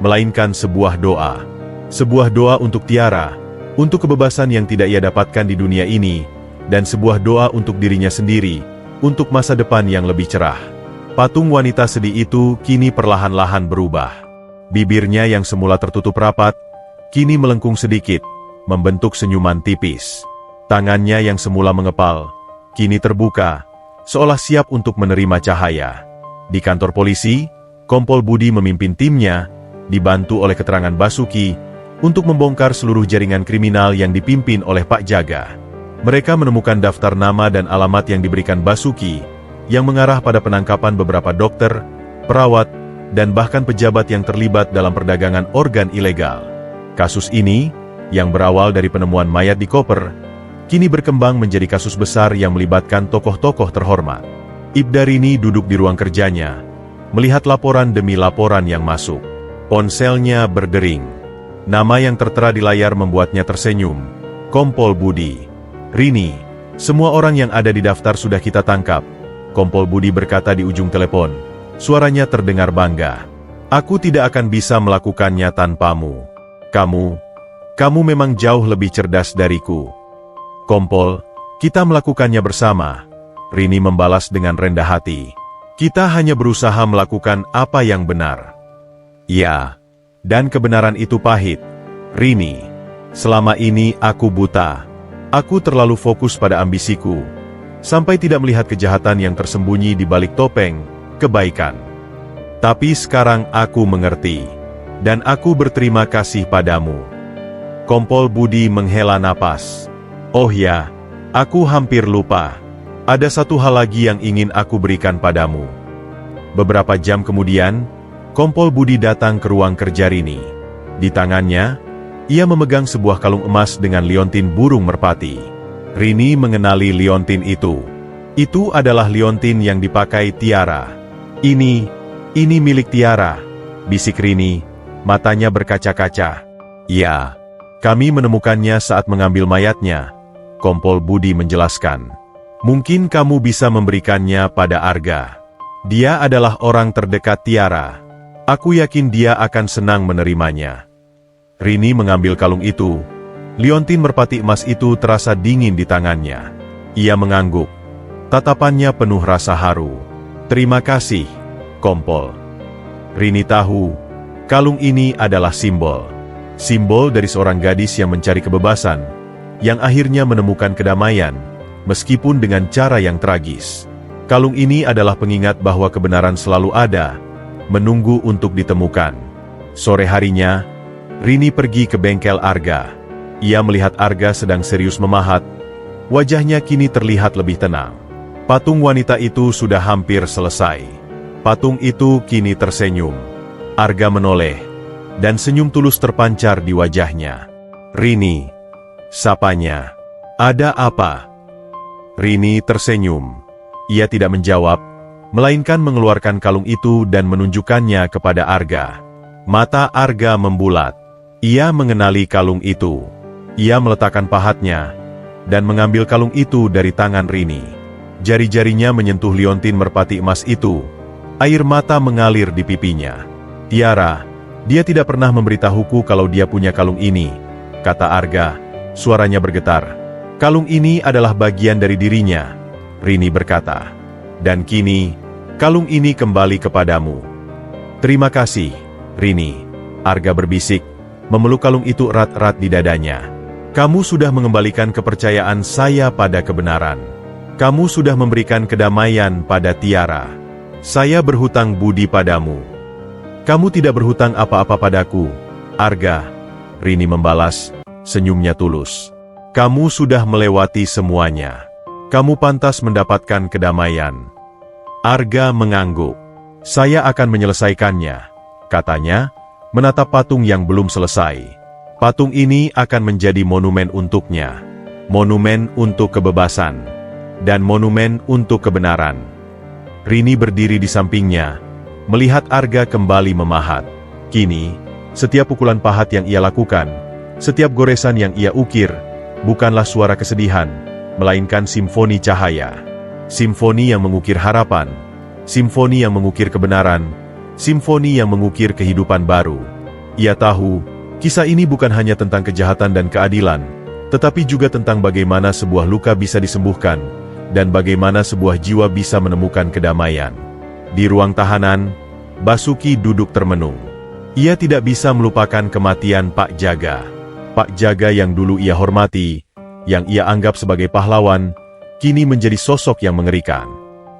melainkan sebuah doa. Sebuah doa untuk Tiara, untuk kebebasan yang tidak ia dapatkan di dunia ini, dan sebuah doa untuk dirinya sendiri, untuk masa depan yang lebih cerah. Patung wanita sedih itu kini perlahan-lahan berubah. Bibirnya yang semula tertutup rapat, kini melengkung sedikit, membentuk senyuman tipis. Tangannya yang semula mengepal, kini terbuka, seolah siap untuk menerima cahaya. Di kantor polisi, Kompol Budi memimpin timnya, dibantu oleh keterangan Basuki, untuk membongkar seluruh jaringan kriminal yang dipimpin oleh Pak Jaga. Mereka menemukan daftar nama dan alamat yang diberikan Basuki, yang mengarah pada penangkapan beberapa dokter, perawat, dan bahkan pejabat yang terlibat dalam perdagangan organ ilegal. Kasus ini, yang berawal dari penemuan mayat di koper, kini berkembang menjadi kasus besar yang melibatkan tokoh-tokoh terhormat. Ibdarini duduk di ruang kerjanya, melihat laporan demi laporan yang masuk. Ponselnya berdering. Nama yang tertera di layar membuatnya tersenyum. Kompol Budi. Rini, semua orang yang ada di daftar sudah kita tangkap. Kompol Budi berkata di ujung telepon. Suaranya terdengar bangga. Aku tidak akan bisa melakukannya tanpamu. Kamu memang jauh lebih cerdas dariku. Kompol, kita melakukannya bersama. Rini membalas dengan rendah hati. Kita hanya berusaha melakukan apa yang benar. Ya, dan kebenaran itu pahit. Rini, selama ini aku buta. Aku terlalu fokus pada ambisiku, sampai tidak melihat kejahatan yang tersembunyi di balik topeng kebaikan. Tapi sekarang aku mengerti, dan aku berterima kasih padamu. Kompol Budi menghela napas. Oh ya, aku hampir lupa. Ada satu hal lagi yang ingin aku berikan padamu. Beberapa jam kemudian, Kompol Budi datang ke ruang kerja Rini. Di tangannya, ia memegang sebuah kalung emas dengan liontin burung merpati. Rini mengenali liontin itu. Itu adalah liontin yang dipakai Tiara. Ini milik Tiara, bisik Rini, matanya berkaca-kaca. Ya, kami menemukannya saat mengambil mayatnya, Kompol Budi menjelaskan. Mungkin kamu bisa memberikannya pada Arga. Dia adalah orang terdekat Tiara. Aku yakin dia akan senang menerimanya. Rini mengambil kalung itu. Liontin merpati emas itu terasa dingin di tangannya. Ia mengangguk. Tatapannya penuh rasa haru. Terima kasih, Kompol. Rini tahu, kalung ini adalah simbol. Simbol dari seorang gadis yang mencari kebebasan, yang akhirnya menemukan kedamaian, meskipun dengan cara yang tragis. Kalung ini adalah pengingat bahwa kebenaran selalu ada, menunggu untuk ditemukan. Sore harinya, Rini pergi ke bengkel Arga. Ia melihat Arga sedang serius memahat. Wajahnya kini terlihat lebih tenang. Patung wanita itu sudah hampir selesai. Patung itu kini tersenyum. Arga menoleh, dan senyum tulus terpancar di wajahnya. Rini, sapanya. Ada apa? Rini tersenyum. Ia tidak menjawab, melainkan mengeluarkan kalung itu dan menunjukkannya kepada Arga. Mata Arga membulat. Ia mengenali kalung itu. Ia meletakkan pahatnya, dan mengambil kalung itu dari tangan Rini. Jari-jarinya menyentuh liontin merpati emas itu. Air mata mengalir di pipinya. Tiara, dia tidak pernah memberitahuku kalau dia punya kalung ini, kata Arga, suaranya bergetar. Kalung ini adalah bagian dari dirinya, Rini berkata. Dan kini, kalung ini kembali kepadamu. Terima kasih, Rini, Arga berbisik, memeluk kalung itu erat-erat di dadanya. Kamu sudah mengembalikan kepercayaan saya pada kebenaran. Kamu sudah memberikan kedamaian pada Tiara. Saya berhutang budi padamu. Kamu tidak berhutang apa-apa padaku, Arga. Rini membalas, senyumnya tulus. Kamu sudah melewati semuanya. Kamu pantas mendapatkan kedamaian. Arga mengangguk. Saya akan menyelesaikannya, katanya, menatap patung yang belum selesai. Patung ini akan menjadi monumen untuknya. Monumen untuk kebebasan. Dan monumen untuk kebenaran. Rini berdiri di sampingnya, melihat Arga kembali memahat. Kini, setiap pukulan pahat yang ia lakukan, setiap goresan yang ia ukir, bukanlah suara kesedihan, melainkan simfoni cahaya. Simfoni yang mengukir harapan, simfoni yang mengukir kebenaran, simfoni yang mengukir kehidupan baru. Ia tahu, kisah ini bukan hanya tentang kejahatan dan keadilan, tetapi juga tentang bagaimana sebuah luka bisa disembuhkan, dan bagaimana sebuah jiwa bisa menemukan kedamaian. Di ruang tahanan, Basuki duduk termenung. Ia tidak bisa melupakan kematian Pak Jaga. Pak Jaga yang dulu ia hormati, yang ia anggap sebagai pahlawan, kini menjadi sosok yang mengerikan.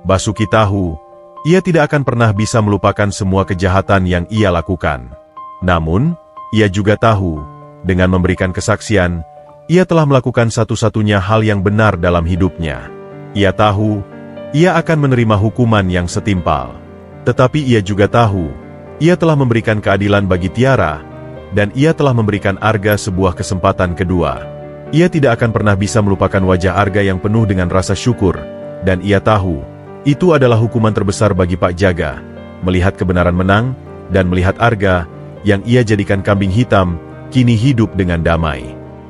Basuki tahu, ia tidak akan pernah bisa melupakan semua kejahatan yang ia lakukan. Namun, ia juga tahu, dengan memberikan kesaksian, ia telah melakukan satu-satunya hal yang benar dalam hidupnya. Ia tahu, ia akan menerima hukuman yang setimpal. Tetapi ia juga tahu, ia telah memberikan keadilan bagi Tiara, dan ia telah memberikan Arga sebuah kesempatan kedua. Ia tidak akan pernah bisa melupakan wajah Arga yang penuh dengan rasa syukur, dan ia tahu, itu adalah hukuman terbesar bagi Pak Jaga, melihat kebenaran menang, dan melihat Arga, yang ia jadikan kambing hitam, kini hidup dengan damai.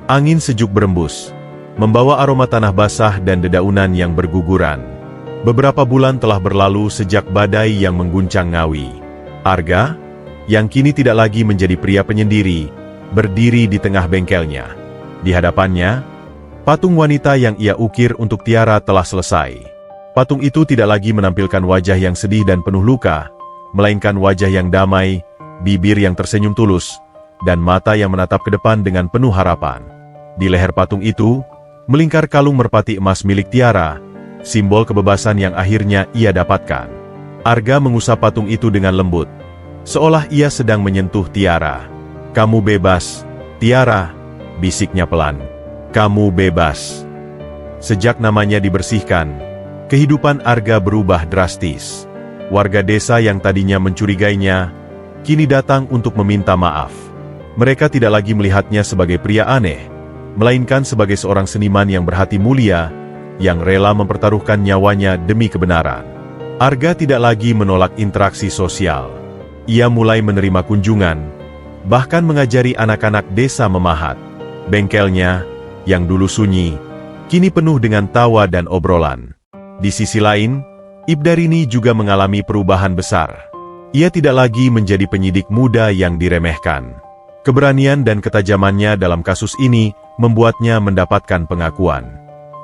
Angin sejuk berembus, membawa aroma tanah basah dan dedaunan yang berguguran. Beberapa bulan telah berlalu sejak badai yang mengguncang Ngawi. Arga, yang kini tidak lagi menjadi pria penyendiri, berdiri di tengah bengkelnya. Di hadapannya, Patung wanita yang ia ukir untuk Tiara telah selesai. Patung itu tidak lagi menampilkan wajah yang sedih dan penuh luka, melainkan wajah yang damai, bibir yang tersenyum tulus, dan mata yang menatap ke depan dengan penuh harapan. Di leher patung itu, melingkar kalung merpati emas milik Tiara, simbol kebebasan yang akhirnya ia dapatkan. Arga mengusap patung itu dengan lembut, seolah ia sedang menyentuh Tiara. "Kamu bebas, Tiara," bisiknya pelan. "Kamu bebas." Sejak namanya dibersihkan, kehidupan Arga berubah drastis. Warga desa yang tadinya mencurigainya, kini datang untuk meminta maaf. Mereka tidak lagi melihatnya sebagai pria aneh, melainkan sebagai seorang seniman yang berhati mulia, yang rela mempertaruhkan nyawanya demi kebenaran. Arga tidak lagi menolak interaksi sosial. Ia mulai menerima kunjungan, bahkan mengajari anak-anak desa memahat. Bengkelnya, yang dulu sunyi, kini penuh dengan tawa dan obrolan. Di sisi lain, Ibdarini juga mengalami perubahan besar. Ia tidak lagi menjadi penyidik muda yang diremehkan. Keberanian dan ketajamannya dalam kasus ini membuatnya mendapatkan pengakuan.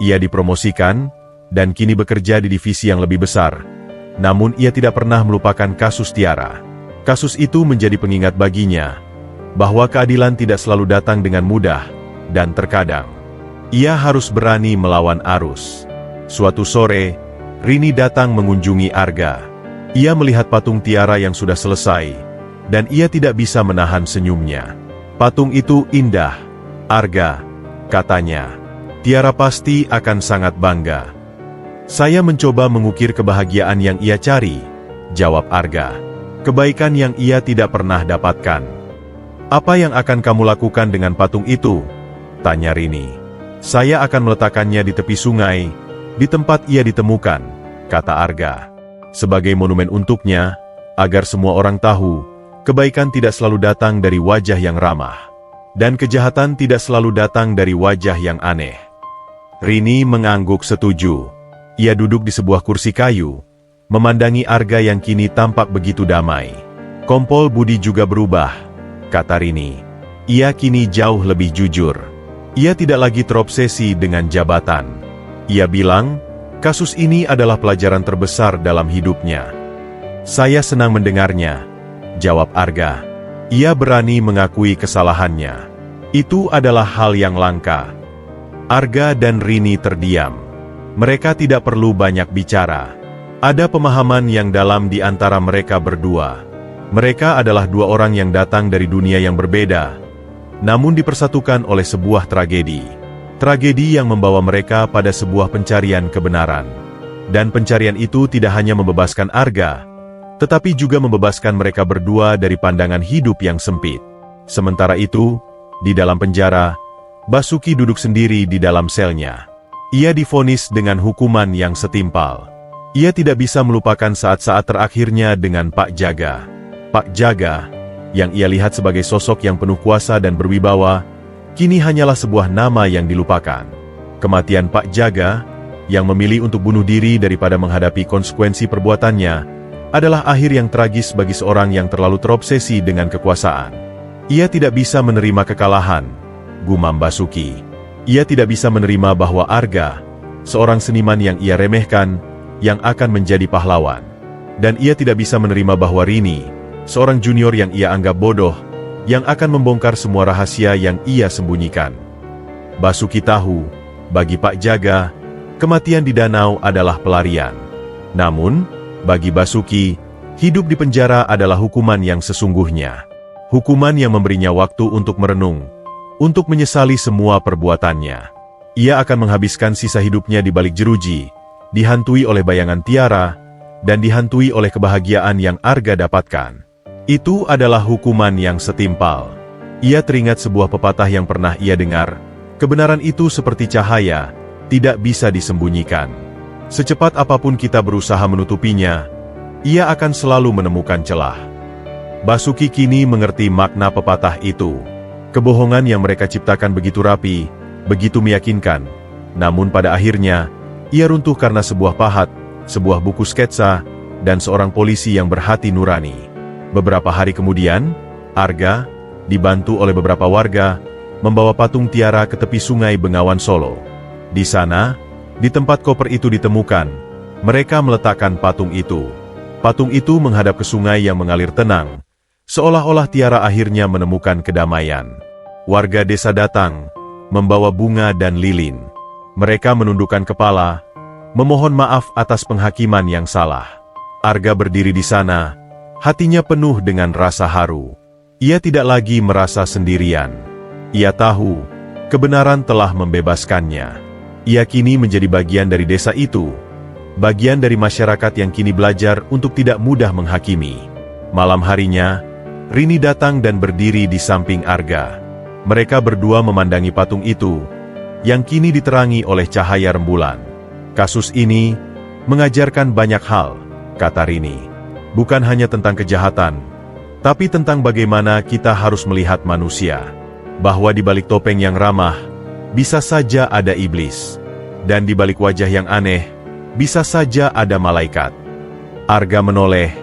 Ia dipromosikan, dan kini bekerja di divisi yang lebih besar. Namun ia tidak pernah melupakan kasus Tiara. Kasus itu menjadi pengingat baginya, bahwa keadilan tidak selalu datang dengan mudah, dan terkadang ia harus berani melawan arus. Suatu sore, Rini datang mengunjungi Arga. Ia melihat patung Tiara yang sudah selesai, dan ia tidak bisa menahan senyumnya. "Patung itu indah, Arga," katanya. "Tiara pasti akan sangat bangga." "Saya mencoba mengukir kebahagiaan yang ia cari," jawab Arga. "Kebaikan yang ia tidak pernah dapatkan." "Apa yang akan kamu lakukan dengan patung itu?" tanya Rini. "Saya akan meletakkannya di tepi sungai, di tempat ia ditemukan," kata Arga. "Sebagai monumen untuknya, agar semua orang tahu, kebaikan tidak selalu datang dari wajah yang ramah, dan kejahatan tidak selalu datang dari wajah yang aneh." Rini mengangguk setuju. Ia duduk di sebuah kursi kayu, memandangi Arga yang kini tampak begitu damai. "Kompol Budi juga berubah," kata Rini. "Ia kini jauh lebih jujur. Ia tidak lagi terobsesi dengan jabatan. Ia bilang, kasus ini adalah pelajaran terbesar dalam hidupnya." "Saya senang mendengarnya," jawab Arga. Ia berani mengakui kesalahannya. Itu adalah hal yang langka. Arga dan Rini terdiam. Mereka tidak perlu banyak bicara. Ada pemahaman yang dalam di antara mereka berdua. Mereka adalah dua orang yang datang dari dunia yang berbeda, namun dipersatukan oleh sebuah tragedi. Tragedi yang membawa mereka pada sebuah pencarian kebenaran. Dan pencarian itu tidak hanya membebaskan Arga, tetapi juga membebaskan mereka berdua dari pandangan hidup yang sempit. Sementara itu, di dalam penjara, Basuki duduk sendiri di dalam selnya. Ia divonis dengan hukuman yang setimpal. Ia tidak bisa melupakan saat-saat terakhirnya dengan Pak Jaga. Pak Jaga, yang ia lihat sebagai sosok yang penuh kuasa dan berwibawa, kini hanyalah sebuah nama yang dilupakan. Kematian Pak Jaga, yang memilih untuk bunuh diri daripada menghadapi konsekuensi perbuatannya, adalah akhir yang tragis bagi seorang yang terlalu terobsesi dengan kekuasaan. Ia tidak bisa menerima kekalahan, gumam Basuki. Ia tidak bisa menerima bahwa Arga, seorang seniman yang ia remehkan, yang akan menjadi pahlawan. Dan ia tidak bisa menerima bahwa Rini, seorang junior yang ia anggap bodoh, yang akan membongkar semua rahasia yang ia sembunyikan. Basuki tahu, bagi Pak Jaga, kematian di danau adalah pelarian. Namun, bagi Basuki, hidup di penjara adalah hukuman yang sesungguhnya. Hukuman yang memberinya waktu untuk merenung, untuk menyesali semua perbuatannya. Ia akan menghabiskan sisa hidupnya di balik jeruji, dihantui oleh bayangan Tiara, dan dihantui oleh kebahagiaan yang Arga dapatkan. Itu adalah hukuman yang setimpal. Ia teringat sebuah pepatah yang pernah ia dengar, kebenaran itu seperti cahaya, tidak bisa disembunyikan. Secepat apapun kita berusaha menutupinya, ia akan selalu menemukan celah. Basuki kini mengerti makna pepatah itu. Kebohongan yang mereka ciptakan begitu rapi, begitu meyakinkan, namun pada akhirnya, ia runtuh karena sebuah pahat, sebuah buku sketsa, dan seorang polisi yang berhati nurani. Beberapa hari kemudian, Arga, dibantu oleh beberapa warga, membawa patung Tiara ke tepi sungai Bengawan Solo. Di sana, di tempat koper itu ditemukan, mereka meletakkan patung itu. Patung itu menghadap ke sungai yang mengalir tenang, seolah-olah Tiara akhirnya menemukan kedamaian. Warga desa datang, membawa bunga dan lilin. Mereka menundukkan kepala, memohon maaf atas penghakiman yang salah. Arga berdiri di sana, hatinya penuh dengan rasa haru. Ia tidak lagi merasa sendirian. Ia tahu, kebenaran telah membebaskannya. Ia kini menjadi bagian dari desa itu, bagian dari masyarakat yang kini belajar untuk tidak mudah menghakimi. Malam harinya, Rini datang dan berdiri di samping Arga. Mereka berdua memandangi patung itu, yang kini diterangi oleh cahaya rembulan. Kasus ini mengajarkan banyak hal, kata Rini. Bukan hanya tentang kejahatan, tapi tentang bagaimana kita harus melihat manusia. Bahwa di balik topeng yang ramah, bisa saja ada iblis. Dan di balik wajah yang aneh, bisa saja ada malaikat. Arga menoleh,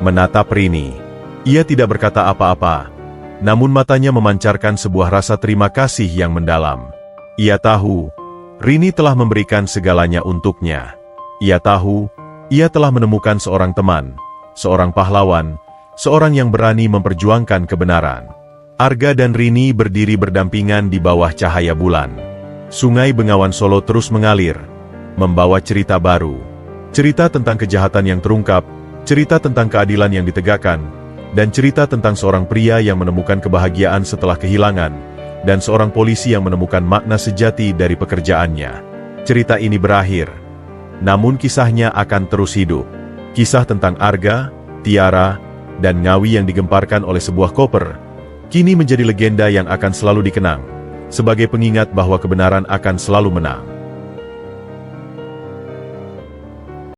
menatap Rini. Ia tidak berkata apa-apa, namun matanya memancarkan sebuah rasa terima kasih yang mendalam. Ia tahu, Rini telah memberikan segalanya untuknya. Ia tahu, ia telah menemukan seorang teman, seorang pahlawan, seorang yang berani memperjuangkan kebenaran. Arga dan Rini berdiri berdampingan di bawah cahaya bulan. Sungai Bengawan Solo terus mengalir, membawa cerita baru. Cerita tentang kejahatan yang terungkap, cerita tentang keadilan yang ditegakkan, dan cerita tentang seorang pria yang menemukan kebahagiaan setelah kehilangan, dan seorang polisi yang menemukan makna sejati dari pekerjaannya. Cerita ini berakhir, namun kisahnya akan terus hidup. Kisah tentang Arga, Tiara, dan Ngawi yang digemparkan oleh sebuah koper, kini menjadi legenda yang akan selalu dikenang, sebagai pengingat bahwa kebenaran akan selalu menang.